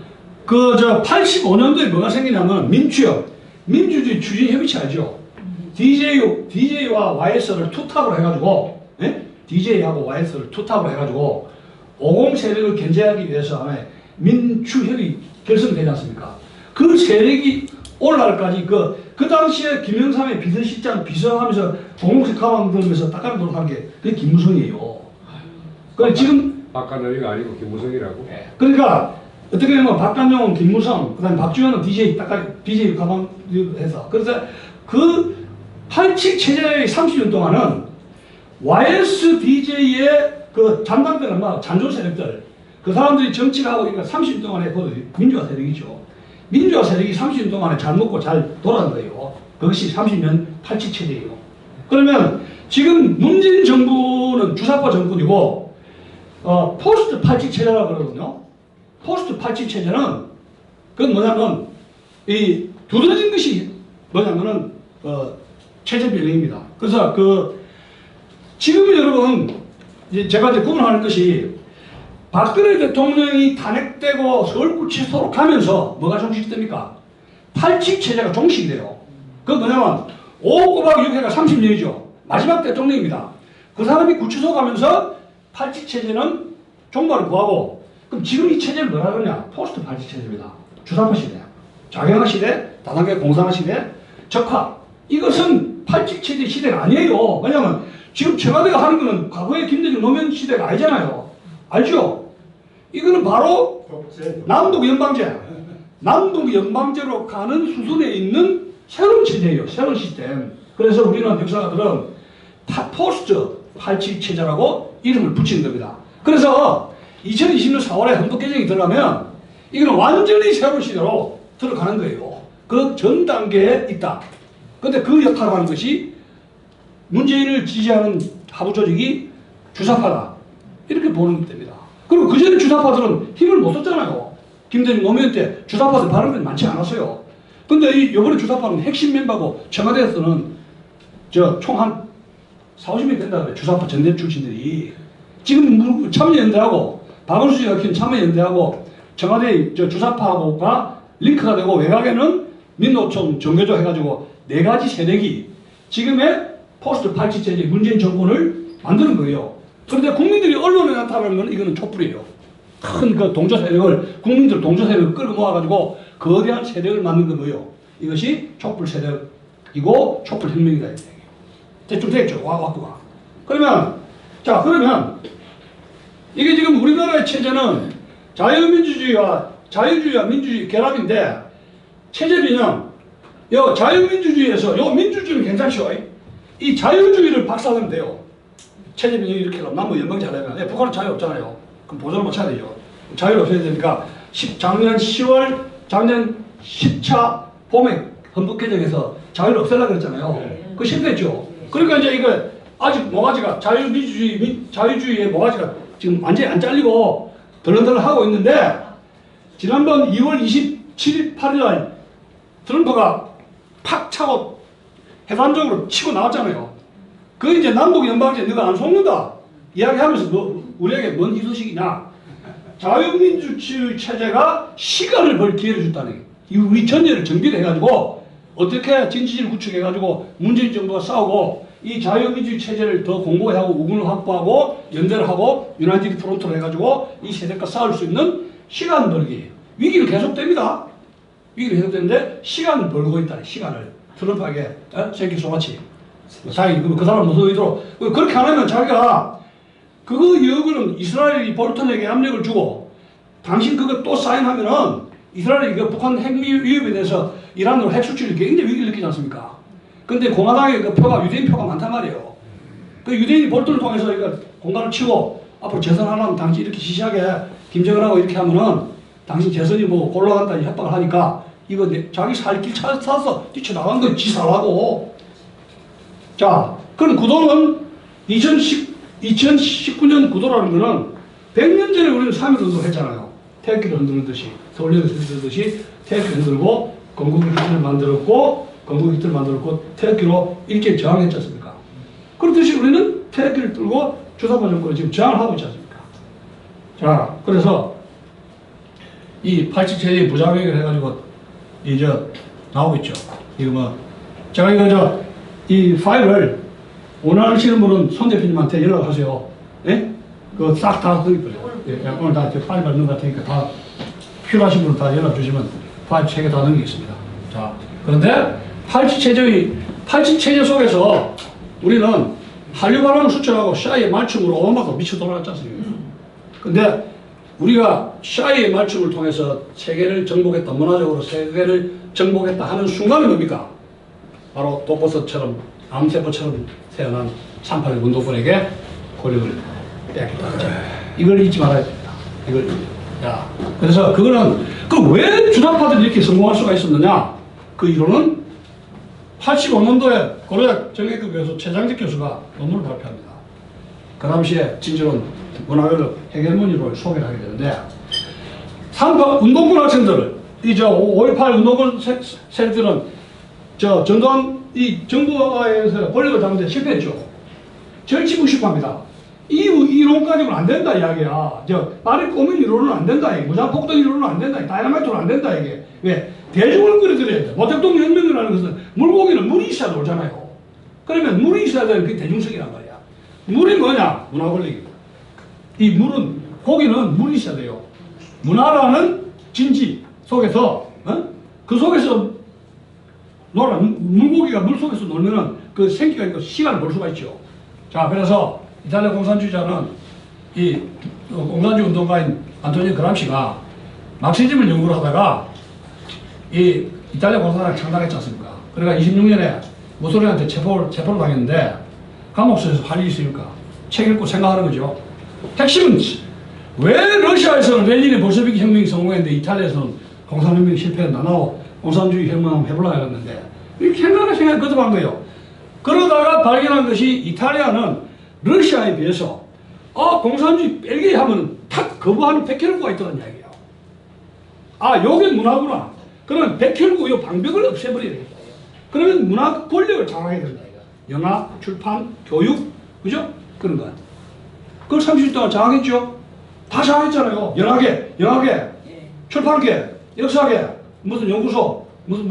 그 85년도에 뭐가 생기냐면 민주주의 추진협의체 알죠? DJ와 YS를 투탑으로 해가지고, 예? DJ하고 YS를 투탑으로 해가지고 50 세력을 견제하기 위해서 아마 민추협의 결성되지 않습니까? 그 세력이 오늘날까지 그 당시에 김영삼의 비서실장 비서하면서 공공색 가방 들면서 닦아내도록 한 게 그게 김무성이에요. 그래 지금 박간영이가 아니고 김무성이라고? 그러니까 어떻게 보면 박간용은 김무성, 그다음에 박주현은 DJ 가방 해서 그래서 그 87 체제의 30년 동안은 YS DJ의 그 잠당들은 잔존 세력들 그 사람들이 정치를 하고 그러니까 30년 동안에 그 민주화 세력이죠. 민주화 세력이 30년 동안에 잘 먹고 잘 돌아간 거예요. 그것이 30년 87 체제예요. 그러면 지금 문재인 정부는 주사파 정권이고 포스트 87 체제라고 그러거든요. 포스트 87 체제는 그건 뭐냐면 이 두드러진 것이 뭐냐면은 체제 변형입니다. 그래서 지금 여러분 이제 제가 이제 구분하는 것이 박근혜 대통령이 탄핵되고 서울구치소로 가면서 뭐가 종식됩니까? 87 체제가 종식이 돼요. 그건 뭐냐면 5 곱하기 6 해가 30년이죠. 마지막 대통령입니다. 그 사람이 구치소 가면서 87 체제는 종말을 구하고 그럼 지금 이 체제를 뭐라 그러냐? 포스트 87 체제입니다. 주사파 시대, 좌경화 시대, 다단계 공산화 시대, 적화. 이것은 87 체제 시대가 아니에요. 왜냐하면 지금 청와대가 하는 거는 과거의 김대중 노무현 시대가 아니잖아요. 알죠? 이거는 바로 남북 연방제, 남북 연방제로 가는 수순에 있는 새로운 체제예요. 새로운 시스템. 그래서 우리는 역사가들은 포스트 87 체제라고 이름을 붙이는 겁니다. 그래서 2020년 4월에 헌법 개정이 들어가면 이거는 완전히 새로운 시대로 들어가는 거예요. 그 전 단계에 있다. 근데 그 역할을 하는 것이 문재인을 지지하는 하부 조직이 주사파다. 이렇게 보는 겁니다. 그리고 그전에 주사파들은 힘을 못 썼잖아요. 김대중 노무현 때 주사파들 발언이 많지 않았어요. 근데 이번에 주사파는 핵심 멤버고 청와대에서는 총 한 40명 된다 그래. 주사파 전대 출신들이. 지금 참여연대하고 박원순이가 키운 참여연대하고 청와대 주사파하고가 링크가 되고 외곽에는 민노총 정교조 해가지고 4가지 세력이 지금의 포스트 87 체제 문재인 정권을 만드는 거예요. 그런데 국민들이 언론에 나타나는 건 이거는 촛불이에요. 큰 그 동조 세력을 국민들 동조 세력을 끌고 모아가지고 거대한 세력을 만든 건 뭐예요? 이것이 촛불 세력이고 촛불 혁명이다. 대충 되겠죠? 와꾸가. 그러면 이게 지금 우리나라의 체제는 자유주의와 민주주의 결합인데 체제 변형. 자유민주주의에서 민주주의는 괜찮죠. 이 자유주의를 박살내면 돼요. 체제 변형이 이렇게 하면 남북 연방제 하려면 북한은 자유 없잖아요. 그럼 보조를 못 쳐야 되죠. 자유를 없애야 되니까 작년 10월, 작년 10차 봄에 헌법 개정에서 자유를 없애려고 그랬잖아요. 그거 실패했죠. 그러니까 이제 이거 아직 모가지가 자유주의의 모가지가 지금 완전히 안 잘리고 덜렁덜렁 하고 있는데 지난번 2월 27일, 8일 날 트럼프가 팍 차고 해산적으로 치고 나왔잖아요. 그 이제 남북 연방제 너가 안 속는다 이야기하면서 우리에게 뭔 희소식이냐. 자유민주주의 체제가 시간을 벌 기회를 줬다는 게 우리 전제를 정비를 해가지고 어떻게 진지를 구축해가지고 문재인 정부가 싸우고 이 자유민주주의 체제를 더 공고하고 우군을 확보하고 연대를 하고 유나이티드 프론트로 해가지고 이 세력과 싸울 수 있는 시간 벌기. 위기는 계속됩니다. 위기는 계속되는데 시간을 벌고 있다는 시간을 트럼프에게 새끼 소같이 자기 그 사람 무슨 의도로 그렇게 안 하면 자기가 그거 여부는 이스라엘이 볼턴에게 압력을 주고 당신 그거 또 사인하면은 이스라엘이 그 북한 핵 위협에 대해서 이란으로 핵 수출이 굉장히 위기를 느끼지 않습니까? 근데 공화당의 그 표가 유대인 표가 많단 말이에요. 그 유대인이 볼턴을 통해서 이거 공간을 치고 앞으로 재선하려면 당신 이렇게 시시하게 김정은하고 이렇게 하면은 당신 재선이 뭐 곤란한다 협박을 하니까 이거 자기 살 길 찾아서 뛰쳐나간 거 지사라고. 자, 그럼 구도는 2019년 구도라는 거는 100년 전에 우리는 3.1운동을 했잖아요. 태극기를 흔들듯이, 서울역을 흔들듯이 태극기를 흔들고 건국 기틀을 만들었고 건국 기틀을 만들었고 태극기로 일제히 저항했지 않습니까? 그렇듯이 우리는 태극기를 들고 주사파 정권을 지금 저항을 하고 있지 않습니까? 자, 그래서 이 87체제의 부작용을 해가지고 이제 나오고 있죠. 이거 뭐 제가 이거 이 파일을 원하시는 분은 손 대표님한테 연락하세요. 예? 그거 싹 다 드릴게요. 예, 오늘 다 파일 받는 것 같으니까 다 필요하신 분은 다 연락 주시면 파일 3개 다 넘기겠습니다. 자, 그런데 87체제 속에서 우리는 한류 바람을 수출하고 샤이의 말춤으로 오만받고 미쳐 돌아갔지 않습니까? 근데 우리가 샤이의 말춤을 통해서 세계를 정복했다, 문화적으로 세계를 정복했다 하는 순간이 뭡니까? 바로 독버섯처럼 암세포처럼 태어난 3.8 운동권에게 권력을 뺏겼다. 이걸 잊지 말아야 됩니다. 이걸 야, 그래서 그거는 왜 주사파들이 이렇게 성공할 수가 있었느냐? 그 이론은 85년도에 고려대 정예교 교수 최장직 교수가 논문을 발표합니다. 그 당시에 진주는 문화를 해결문의로 소개를 하게 되는데 3.8 운동권 학생들을 이 5.18 운동권 세력들은 전두환 이 정부에서 권력을 잡는데 실패했죠. 절치부식합니다. 이 이론 가지고는 안 된다 이야기야. 말이 꼬민 이론은 안 된다. 무장폭동 이론은 안 된다. 다이너마이트는 안 된다 이게. 왜? 대중을 끌어들여야 돼. 모택동 혁명이라는 것은 물고기는 물이 있어야 놀잖아요. 그러면 물이 있어야 되는 게 대중성이란 말이야. 물이 뭐냐? 문화 권력입니다. 이 물은 고기는 물이 있어야 돼요. 문화라는 진지 속에서 그 속에서 놀아. 물고기가 물 속에서 놀면은 그 생기가 있고 시간을 볼 수가 있죠. 자, 그래서 이탈리아 공산주의자는 이 공산주의 운동가인 안토니오 그람시가 막시즘을 연구를 하다가 이 이탈리아 공산당을 창당했지 않습니까? 그러니까 26년에 무솔리니한테 체포를 당했는데 감옥에서 할 일이 있으니까 책 읽고 생각하는 거죠. 핵심은 왜 러시아에서는 레닌의 볼셰비키 혁명이 성공했는데 이탈리아에서는 공산혁명이 실패했나? 나도 공산주의 혁명 한번 해보려고 했는데 이렇게 생각을 거듭한 거예요. 그러다가 발견한 것이 이탈리아는 러시아에 비해서 공산주의 뺄게 하면 탁 거부하는 백혈구가 있다는 이야기예요. 요게 문화구나. 그러면 백혈구 요 방벽을 없애버려야 되겠다. 그러면 문화 권력을 장악해야 된다. 영화, 출판, 교육, 그죠? 그런 거. 그걸 30년 동안 장악했죠? 다 장악했잖아요. 영화계, 출판계, 역사계, 무슨 연구소, 무슨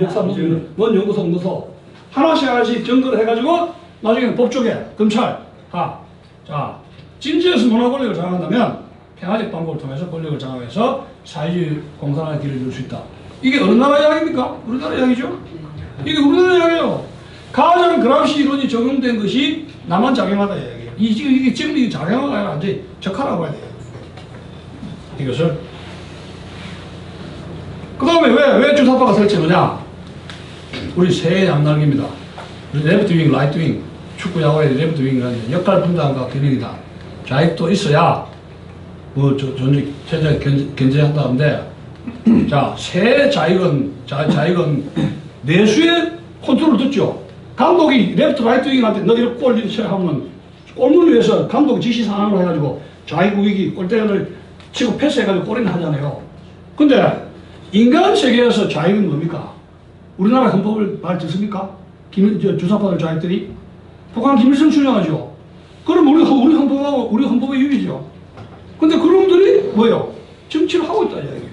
역사, 뭔 연구소, 하나씩 점거를 해가지고 나중에는 법조계, 검찰, 자, 진지에서 문화 권력을 장악한다면 평화적 방법을 통해서 권력을 장악해서 사회주의 공산화의 길을 줄 수 있다. 이게 어느 나라 이야기입니까? 우리나라 이야기죠? 이게 우리나라 이야기예요. 가장 그람시 이론이 적용된 것이 나만 작용하다 이야기예요. 이게 지금 이게 작용하가 아니라 완전히 적하라고 해야 돼요. 이것을. 그 다음에 왜 주사파가 설치느냐? 우리 세 양날개입니다. 레프트 윙, 라이트 윙, 축구 야구의 레프트 윙이라는 역할 분담과 균형이다. 좌익도 있어야 전직 체제 견제한다는데, 자, 새 자익은 내수의 컨트롤을 듣죠. 감독이 레프트 라이트 윙한테 너 이렇게 골 하면 골문을 위해서 감독 지시 상황을 해가지고 자익 우익이 골대를 치고 패스해가지고 골이나 하잖아요. 근데 인간 세계에서 자익은 뭡니까? 우리나라 헌법을 말 듣습니까? 주사파들 자익들이 북한 김일성 추정하죠. 그럼 우리 헌법하고 우리 헌법의 유기죠. 근데 그놈들이 뭐예요? 정치를 하고 있다 이야기예요.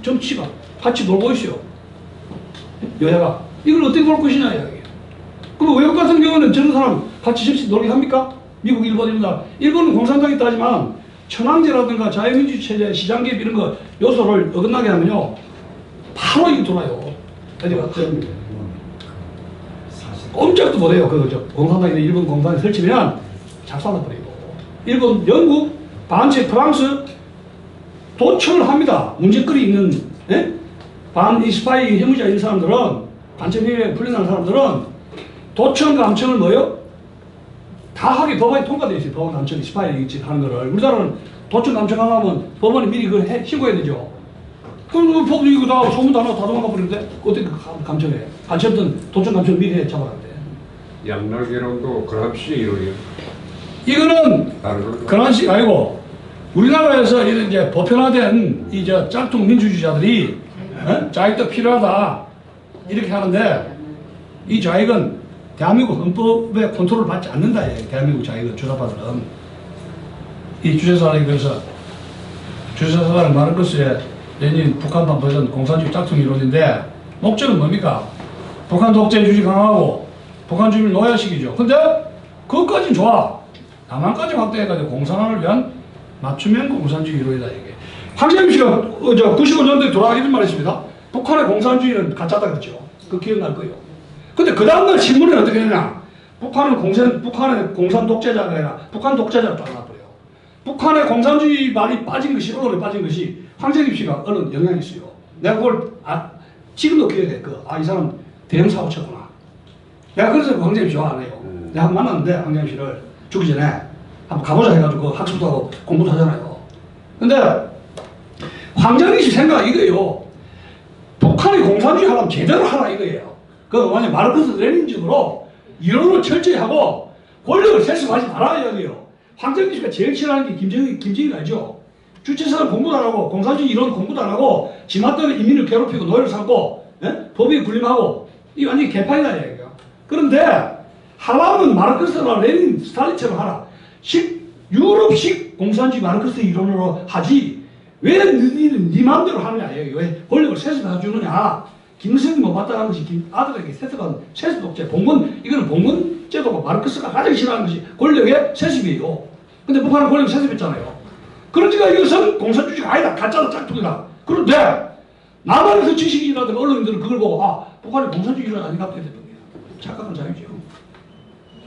정치가 같이 놀고 있어요. 여야가 이걸 어떻게 볼 것이냐 이야기예요. 그럼 외국 같은 경우는 저런 사람 같이 정치 놀게 합니까? 미국, 일본 이런 나. 일본은 공산당이 있다지만 천황제라든가 자유민주 체제, 시장 개입 이런 거 요소를 어긋나게 하면요 바로 이거 돌아요. 어디가 꼼짝도 못해요. 공산당이나 일본 공산당이 설치면 작살나 버리고. 일본, 영국, 반체, 프랑스 도청을 합니다. 문제거리 있는 반 스파이 혐의자 있는 사람들은 반체회에 풀려나는 사람들은 도청 감청을 뭐요? 다 하게 법안이 통과되어 있어요. 법안 감청이 스파이 하는 거를. 우리나라는 도청 감청하려면 법원에 미리 그걸 신고해야 되죠. 그럼 그 법 이거 다 소문 다 나고 다 도망가 버리는데 어떻게 감청해? 반체든 도청 감청 미리 해 잡아간대. 양락이랑도 그람시 이론이에요. 이거는 그란식 아니고 우리나라에서 이런 이제 보편화된 이제 짝퉁 민주주의자들이 자익도 필요하다 이렇게 하는데 이 자익은 대한민국 헌법의 컨트롤을 받지 않는다. 대한민국 자익은 주사파들은 이 주체사상에 그래서 주체사상을 마르크스의 레닌 북한판 버전 공산주의 짝퉁 이론인데 목적은 뭡니까? 북한 독재주의 강화하고 북한 주민을 노예시키죠. 근데 그것까지는 좋아. 남한까지 확대해가지고 공산화를 위한 맞춤형 공산주의 이론이다 이게. 황재민 씨가 95년도에 돌아가기 전 말했습니다. 북한의 공산주의는 가짜다 그랬죠. 그 기억날 거예요. 근데 그 다음날 신문에 어떻게 했냐? 북한의 공산 독재자가 아니라 북한 독재자로 잘라버려요. 북한의 공산주의 말이 빠진 것이 언론에 빠진 것이 황재민 씨가 언론 영향이 있어요. 내가 그걸 지금도 기억해. 이 사람 대형 사고 쳤구나. 내가 그래서 그 황재민 씨 좋아하네요. 내가 한번 만났는데 황재민 씨를 죽기 전에 한번 가보자 해가지고 학습도 하고 공부도 하잖아요. 근데 황재민 씨 생각 이거예요. 북한이 공산주의 하려면 제대로 하라 이거예요. 그 완전 마르크스 레닌적으로 이론을 철저히 하고 권력을 세습하지 말아야 이야기예요. 황재민 씨가 제일 싫어하는 게 김정일 알죠? 주체사상 공부도 안 하고 공산주의 이론 공부도 안 하고 지맛대로 인민을 괴롭히고 노예를 삼고 법에 군림하고 이 완전히 개판이다 이야기예요. 그런데 하라면 마르크스나 레닌, 스탈린처럼 하라. 유럽식 공산주의 마르크스 이론으로 하지 왜 너희는 네 마음대로 하느냐 이야기예요. 왜 권력을 세습해 주느냐. 김일성이 못 받아가는 것이 아들에게 세습한 세습 독재, 이거는 봉건 제도가 마르크스가 가장 싫어하는 것이 권력의 세습이에요. 근데 북한은 권력 세습했잖아요. 그러니까 이것은 공산주의가 아니다. 가짜다, 짝퉁이다. 그런데 남한에서 지식인이라든가 언론인들은 그걸 보고 북한이 공산주의는 아닌가 보게 되는 거예요. 착각은 자유죠.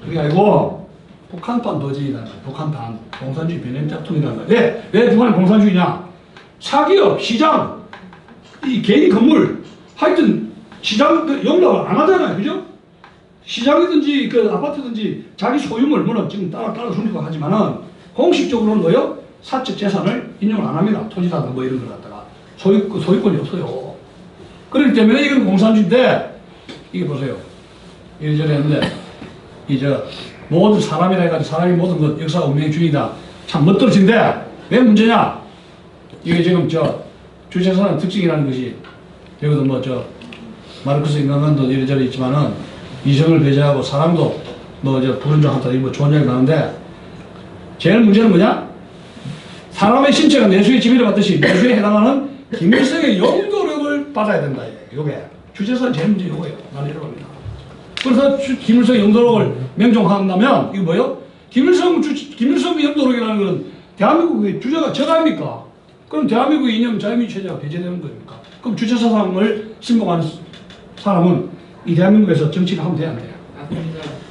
그게 아니고 북한판 도지이다. 북한판 공산주의 변형 짝퉁이라는 거예요. 왜 북한이 공산주의냐? 사기업, 시장, 이 개인 건물 하여튼 시장 용납을 안 하잖아요. 그죠? 시장이든지 아파트든지 자기 소유물 물론 지금 따라 숨기고 하지만은 공식적으로는 뭐요? 사적 재산을 인용을 안 합니다. 토지라든가 뭐 이런 걸 갖다가 소유권이 없어요. 그렇기 때문에 이건 공산주의인데 이게 보세요. 이래저래 했는데 모든 사람이라 해가지고 사람이 모든 것 역사 운명주의다. 참 멋들어진데 왜 문제냐? 이게 지금 주체사상 특징이라는 것이 여기도 마르크스 인간관도 이래저래 있지만은 이성을 배제하고 사람도 불운정하다 이거 좋은 이야기 나오는데 제일 문제는 뭐냐? 사람의 신체가 내수의 지배를 받듯이 내수에 해당하는 김일성의 영도력을 받아야 된다. 이게 주체사상 제일 문제 이거예요. 나는 이러고 합니다. 그래서 김일성의 영도력을 명종한다면 이거 뭐예요? 김일성의 영도력이라는 것은 대한민국의 주제가 제가 아닙니까? 그럼 대한민국의 이념 자유민주 체제가 배제되는 겁니까? 그럼 주체사상을 신봉하는 사람은 이 대한민국에서 정치를 하면 돼야 안 돼요?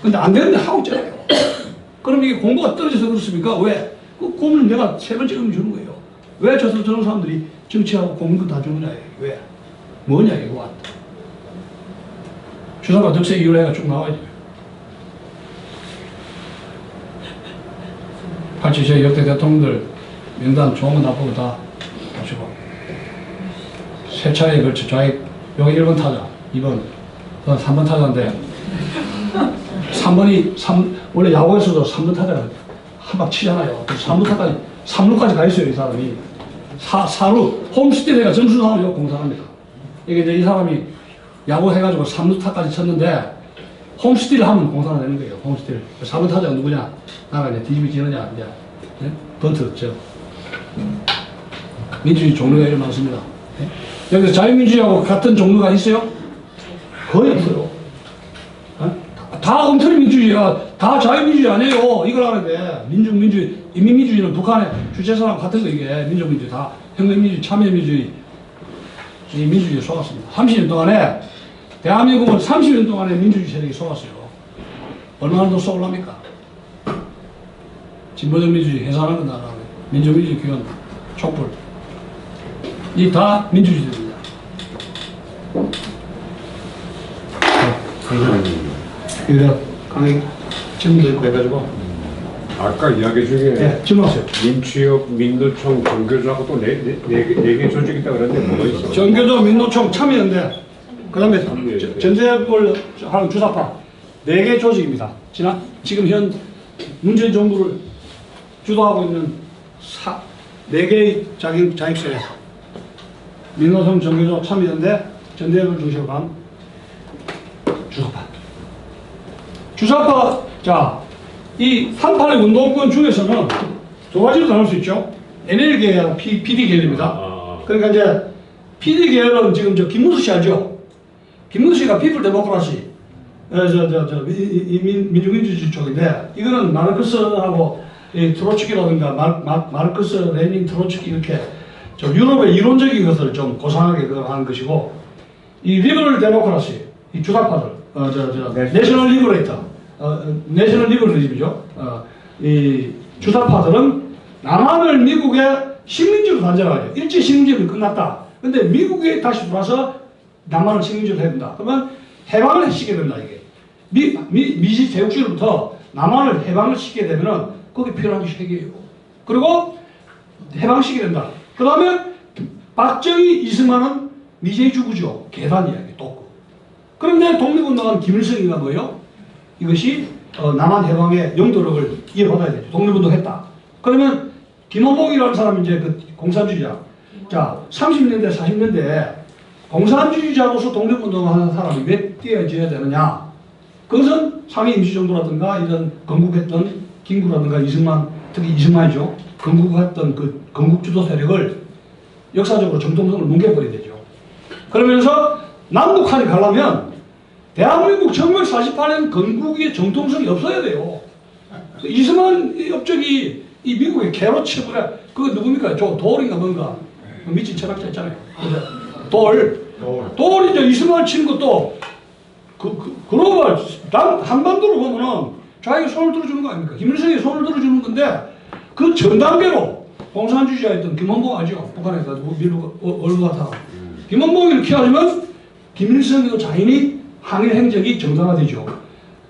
근데 안 되는데 하고 있잖아요. 그럼 이게 공부가 떨어져서 그렇습니까? 왜? 그 공부는 내가 세 번째 의미 주는 거예요. 왜 저런 사람들이 정치하고 공부 다 주느냐? 왜? 뭐냐 이거? 주사가 덕세 이유로 해가 쭉 나와야죠. 87세 역대 대통령들 명단 좋은 거 나쁘고 다 보시고 세 차례에 걸쳐 좌익 여기 1번 타자 2번 3번 타자인데 3번이 원래 야구에서도 3번 타자가 한 방 치잖아요. 3루까지 가 있어요. 이 사람이 4루 홈스티드가 점수 나오죠. 공사합니다. 이게 이제 이 사람이 야구 해가지고 3루 타까지 쳤는데 홈스틸 하면 공사가 되는 거예요. 홈스틸. 4번 타자가 누구냐? 나가 이제 뒤집이 지느냐? 이제 네? 번트 죠. 민주주의 종류가 이렇게 많습니다. 네? 여기서 자유민주주의하고 같은 종류가 있어요? 거의 없어요. 네? 다 엉터리 민주주의야. 다 자유민주주의 아니에요. 이걸 알아야 돼. 민주주의, 인민민주주의는 북한의 주체사랑 같은 거 이게 민주민주주의 다 혁명민주주의, 참여민주주의 이 민주주의에 속았습니다. 30년 동안에 대한민국은 30년 동안에 민주주의 세력이 속았어요. 얼마나 더 속을랍니까? 진보적 민주주의 해산한 건 나라고 민주민주주의 기원 촛불 이 다 민주주의입니다. 이거 강의 질문도 있고 해가지고 아까 이야기 중에 네, 질문하세요. 민취업, 민노총, 정교조하고 또 네 개 조직이 있다 그랬는데 뭐가 있어? 정교조, 민노총, 참여연대, 그 다음에 참여연대. 전세골 하는 주사파 4개 조직입니다. 지금 현 문재인 정부를 주도하고 있는 4개의 자익세력 민노총, 정교조, 참여연대, 전세골 중심으로 한 주사파. 자, 이 38의 운동권 중에서는 두 가지로 나눌 수 있죠. NL 계열, PD 계열입니다. 그러니까 이제 PD 계열은 지금 저 김문수 씨 알죠? 김문수 씨가 피플 데모크라시, 민주민주주의 쪽인데 이거는 마르크스하고 트로츠키라든가 마르크스, 레닌, 트로츠키 이렇게 좀 유럽의 이론적인 것을 좀 고상하게 하는 것이고 이 리버럴 데모크라시, 이 주사파들, 내셔널 리버레이터. 내셔널 리버럴리즘이죠. 이 주사파들은 남한을 미국의 식민지로 단절하죠. 일제 식민지는 끝났다. 근데 미국에 다시 돌아서 남한을 식민지로 해야 된다. 그러면 해방을 시키게 된다 이게. 미시 제국주의로부터 남한을 해방을 시키게 되면은 거기 필요한 게 세 개예요. 그리고 해방시키게 된다. 그 다음에 박정희, 이승만은 미제의 주구죠. 계산 이야기 또. 그런데 독립운동한 김일성이가 뭐예요? 이것이 남한 해방의 영도력을 이어받아야 되죠. 독립운동했다. 그러면 김원봉이라는 사람이 이제 그 공산주의자. 자, 30년대, 40년대에 공산주의자로서 독립운동하는 사람이 왜 뛰어져야 되느냐? 그것은 상해 임시정부라든가 이런 건국했던 김구라든가 이승만, 특히 이승만이죠. 건국했던 그 건국주도 세력을 역사적으로 정통성을 뭉개버려야 되죠. 그러면서 남북한이 가려면 대한민국 1948년 건국의 정통성이 없어야 돼요. 이승만 업적이 이 미국의 개로 쳐버려. 그거 누굽니까? 저 돌인가 뭔가. 미친 철학자 있잖아요. 돌이죠. 이승만 치는 것도 그러고 한반도로 보면은 자기가 손을 들어주는 거 아닙니까? 김일성이 손을 들어주는 건데 그 전 단계로 공산주의자였던 김원봉 아죠? 북한에서 밀고 얼굴 같아. 김원봉을 키워주면 김일성이도 자인이 항일 행적이 정당화되죠.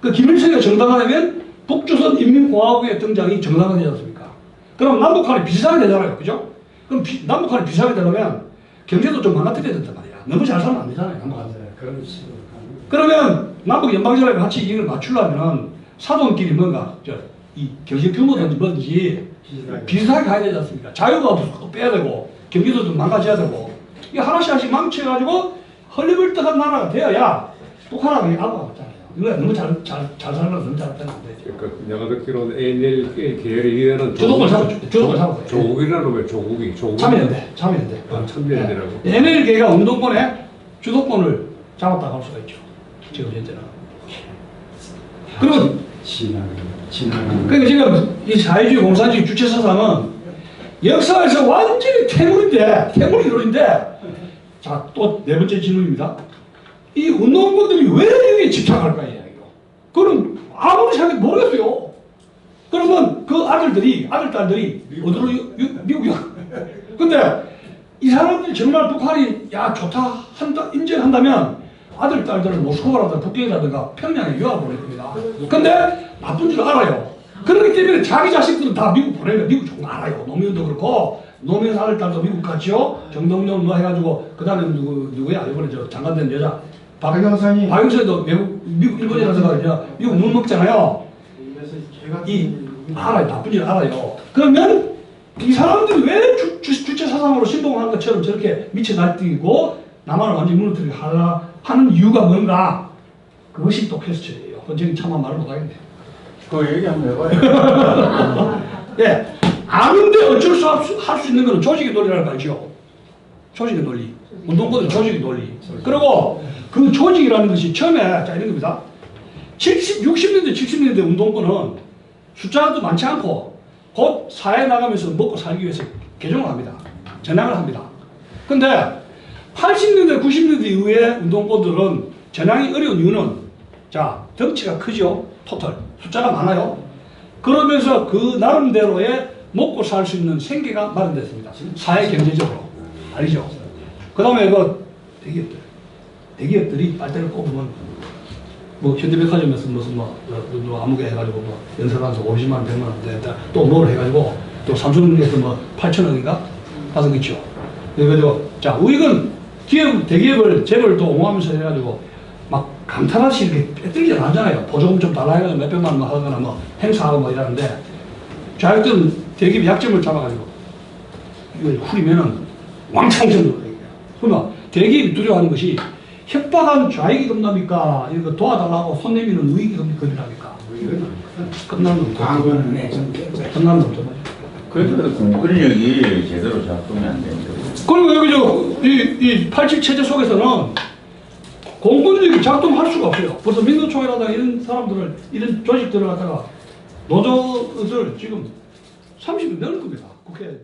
그 김일성이 정당화되면 북조선 인민공화국의 등장이 정당화되지 않습니까? 그럼 남북한이 비슷하게 되잖아요. 그죠? 그럼 남북한이 비슷하게 되려면 경제도 좀 망가뜨려야 된단 말이야. 너무 잘 살면 안 되잖아요. 남북한. 그러면 남북 연방제랑 같이 이걸 맞추려면 사돈끼리 뭔가 이 경제 규모든지 뭔지 비슷하게 가야 되지 않습니까? 자유가 빼야 되고 경기도 좀 망가져야 되고 이게 하나씩 망쳐가지고 헐리벌떡한 나라가 되어야 북한하고 알고 왔잖아요. 이거 너무 잘 살면 너무 잘했다는 안 되죠. 그러니까 내가 듣기로는 NL 계열의 이해는 주도권 잡고 조국이라는 왜 조국이 참여연대. 참여연대라고. NL계가 운동권에 주도권을 잡았다고 할 수가 있죠. 지금 현재는. 그리고 그러니까 지금 이 사회주의 공산주의 주체 사상은 역사에서 완전히 태물 이론인데 자, 또 네 번째 질문입니다. 이 운동권들이 왜 여기에 집착할까 이야기요. 그럼 아무리 생각해도 모르겠어요. 그러면 그 아들, 딸들이 어디로 미국이요? 근데 이 사람들이 정말 북한이 야 좋다 인정한다면 아들, 딸들은 모스크바라든가 북경이라든가 평양에 유학을 보낼 겁니다. 근데 나쁜 줄 알아요. 그렇기 때문에 자기 자식들은 다 미국 보내니까 미국 정말 알아요. 노무현도 그렇고 노무현 아들딸도 미국 갔죠. 정동영 뭐 해가지고 그 다음에 누구야 이번에 저 장관된 여자 박영선이 박영선도 미국 일본에 가서 미국 못 먹잖아요. 이 알아요. 나쁜 일 알아요. 그러면 이 사람들이 왜 주체 사상으로 신봉하는 것처럼 저렇게 미쳐 날뛰고 남한을 완전히 무너뜨리게 하는 이유가 뭔가? 그것이 또 퀘스천이에요. 그건 저는 차마 말을 못하겠네요. 그 얘기 한번 해봐요. 예, 아는데 어쩔 수 할 수 있는 거는 조직의 논리라는 말이죠. 조직의 논리. 운동권은 조직의 논리. 그리고 그 조직이라는 것이 처음에 자 이런 겁니다. 60년대, 70년대 운동권은 숫자도 많지 않고 곧 사회에 나가면서 먹고 살기 위해서 개종을 합니다. 전향을 합니다. 근데 80년대, 90년대 이후의 운동권들은 전향이 어려운 이유는 자, 덩치가 크죠. 토탈. 숫자가 많아요. 그러면서 그 나름대로의 먹고 살 수 있는 생계가 마련됐습니다. 사회 경제적으로. 알죠? 그 다음에 그 대기업들이 빨대를 꼽으면 뭐 현대백화점에서 무슨 뭐 아무개 해가지고 뭐 연설하면서 50만 원, 100만 원 됐다. 또 뭘 해가지고 또 삼성에서 뭐 8천억인가 받은 거 있죠. 그래가지고 자 우익은 대기업을 재벌 또 옹호하면서 해가지고 막 감탄하시 이렇게 빼뜨리지 않잖아요. 보조금 좀 달라 해가지고 몇백만 원 하거나 뭐 행사하고 뭐 이러는데 자기들은 대기업 약점을 잡아가지고 이걸 후리면은 왕창 정도 얘기해요. 그러면 대기업이 두려워하는 것이 협박하는 좌익이 겁납니까? 이거 도와달라고 손 내미는 우익이 겁납니까? 끝나는 놈. 과거는 끝나는 놈. 그래도 공권력이 제대로 작동이 안 되는 거예요. 그리고 여기 이 87 체제 속에서는 공권력이 작동할 수가 없어요. 벌써 민노총이라든가 이런 사람들을, 이런 조직들을 갖다가 노조들 지금 30년 넘은 겁니다. 국회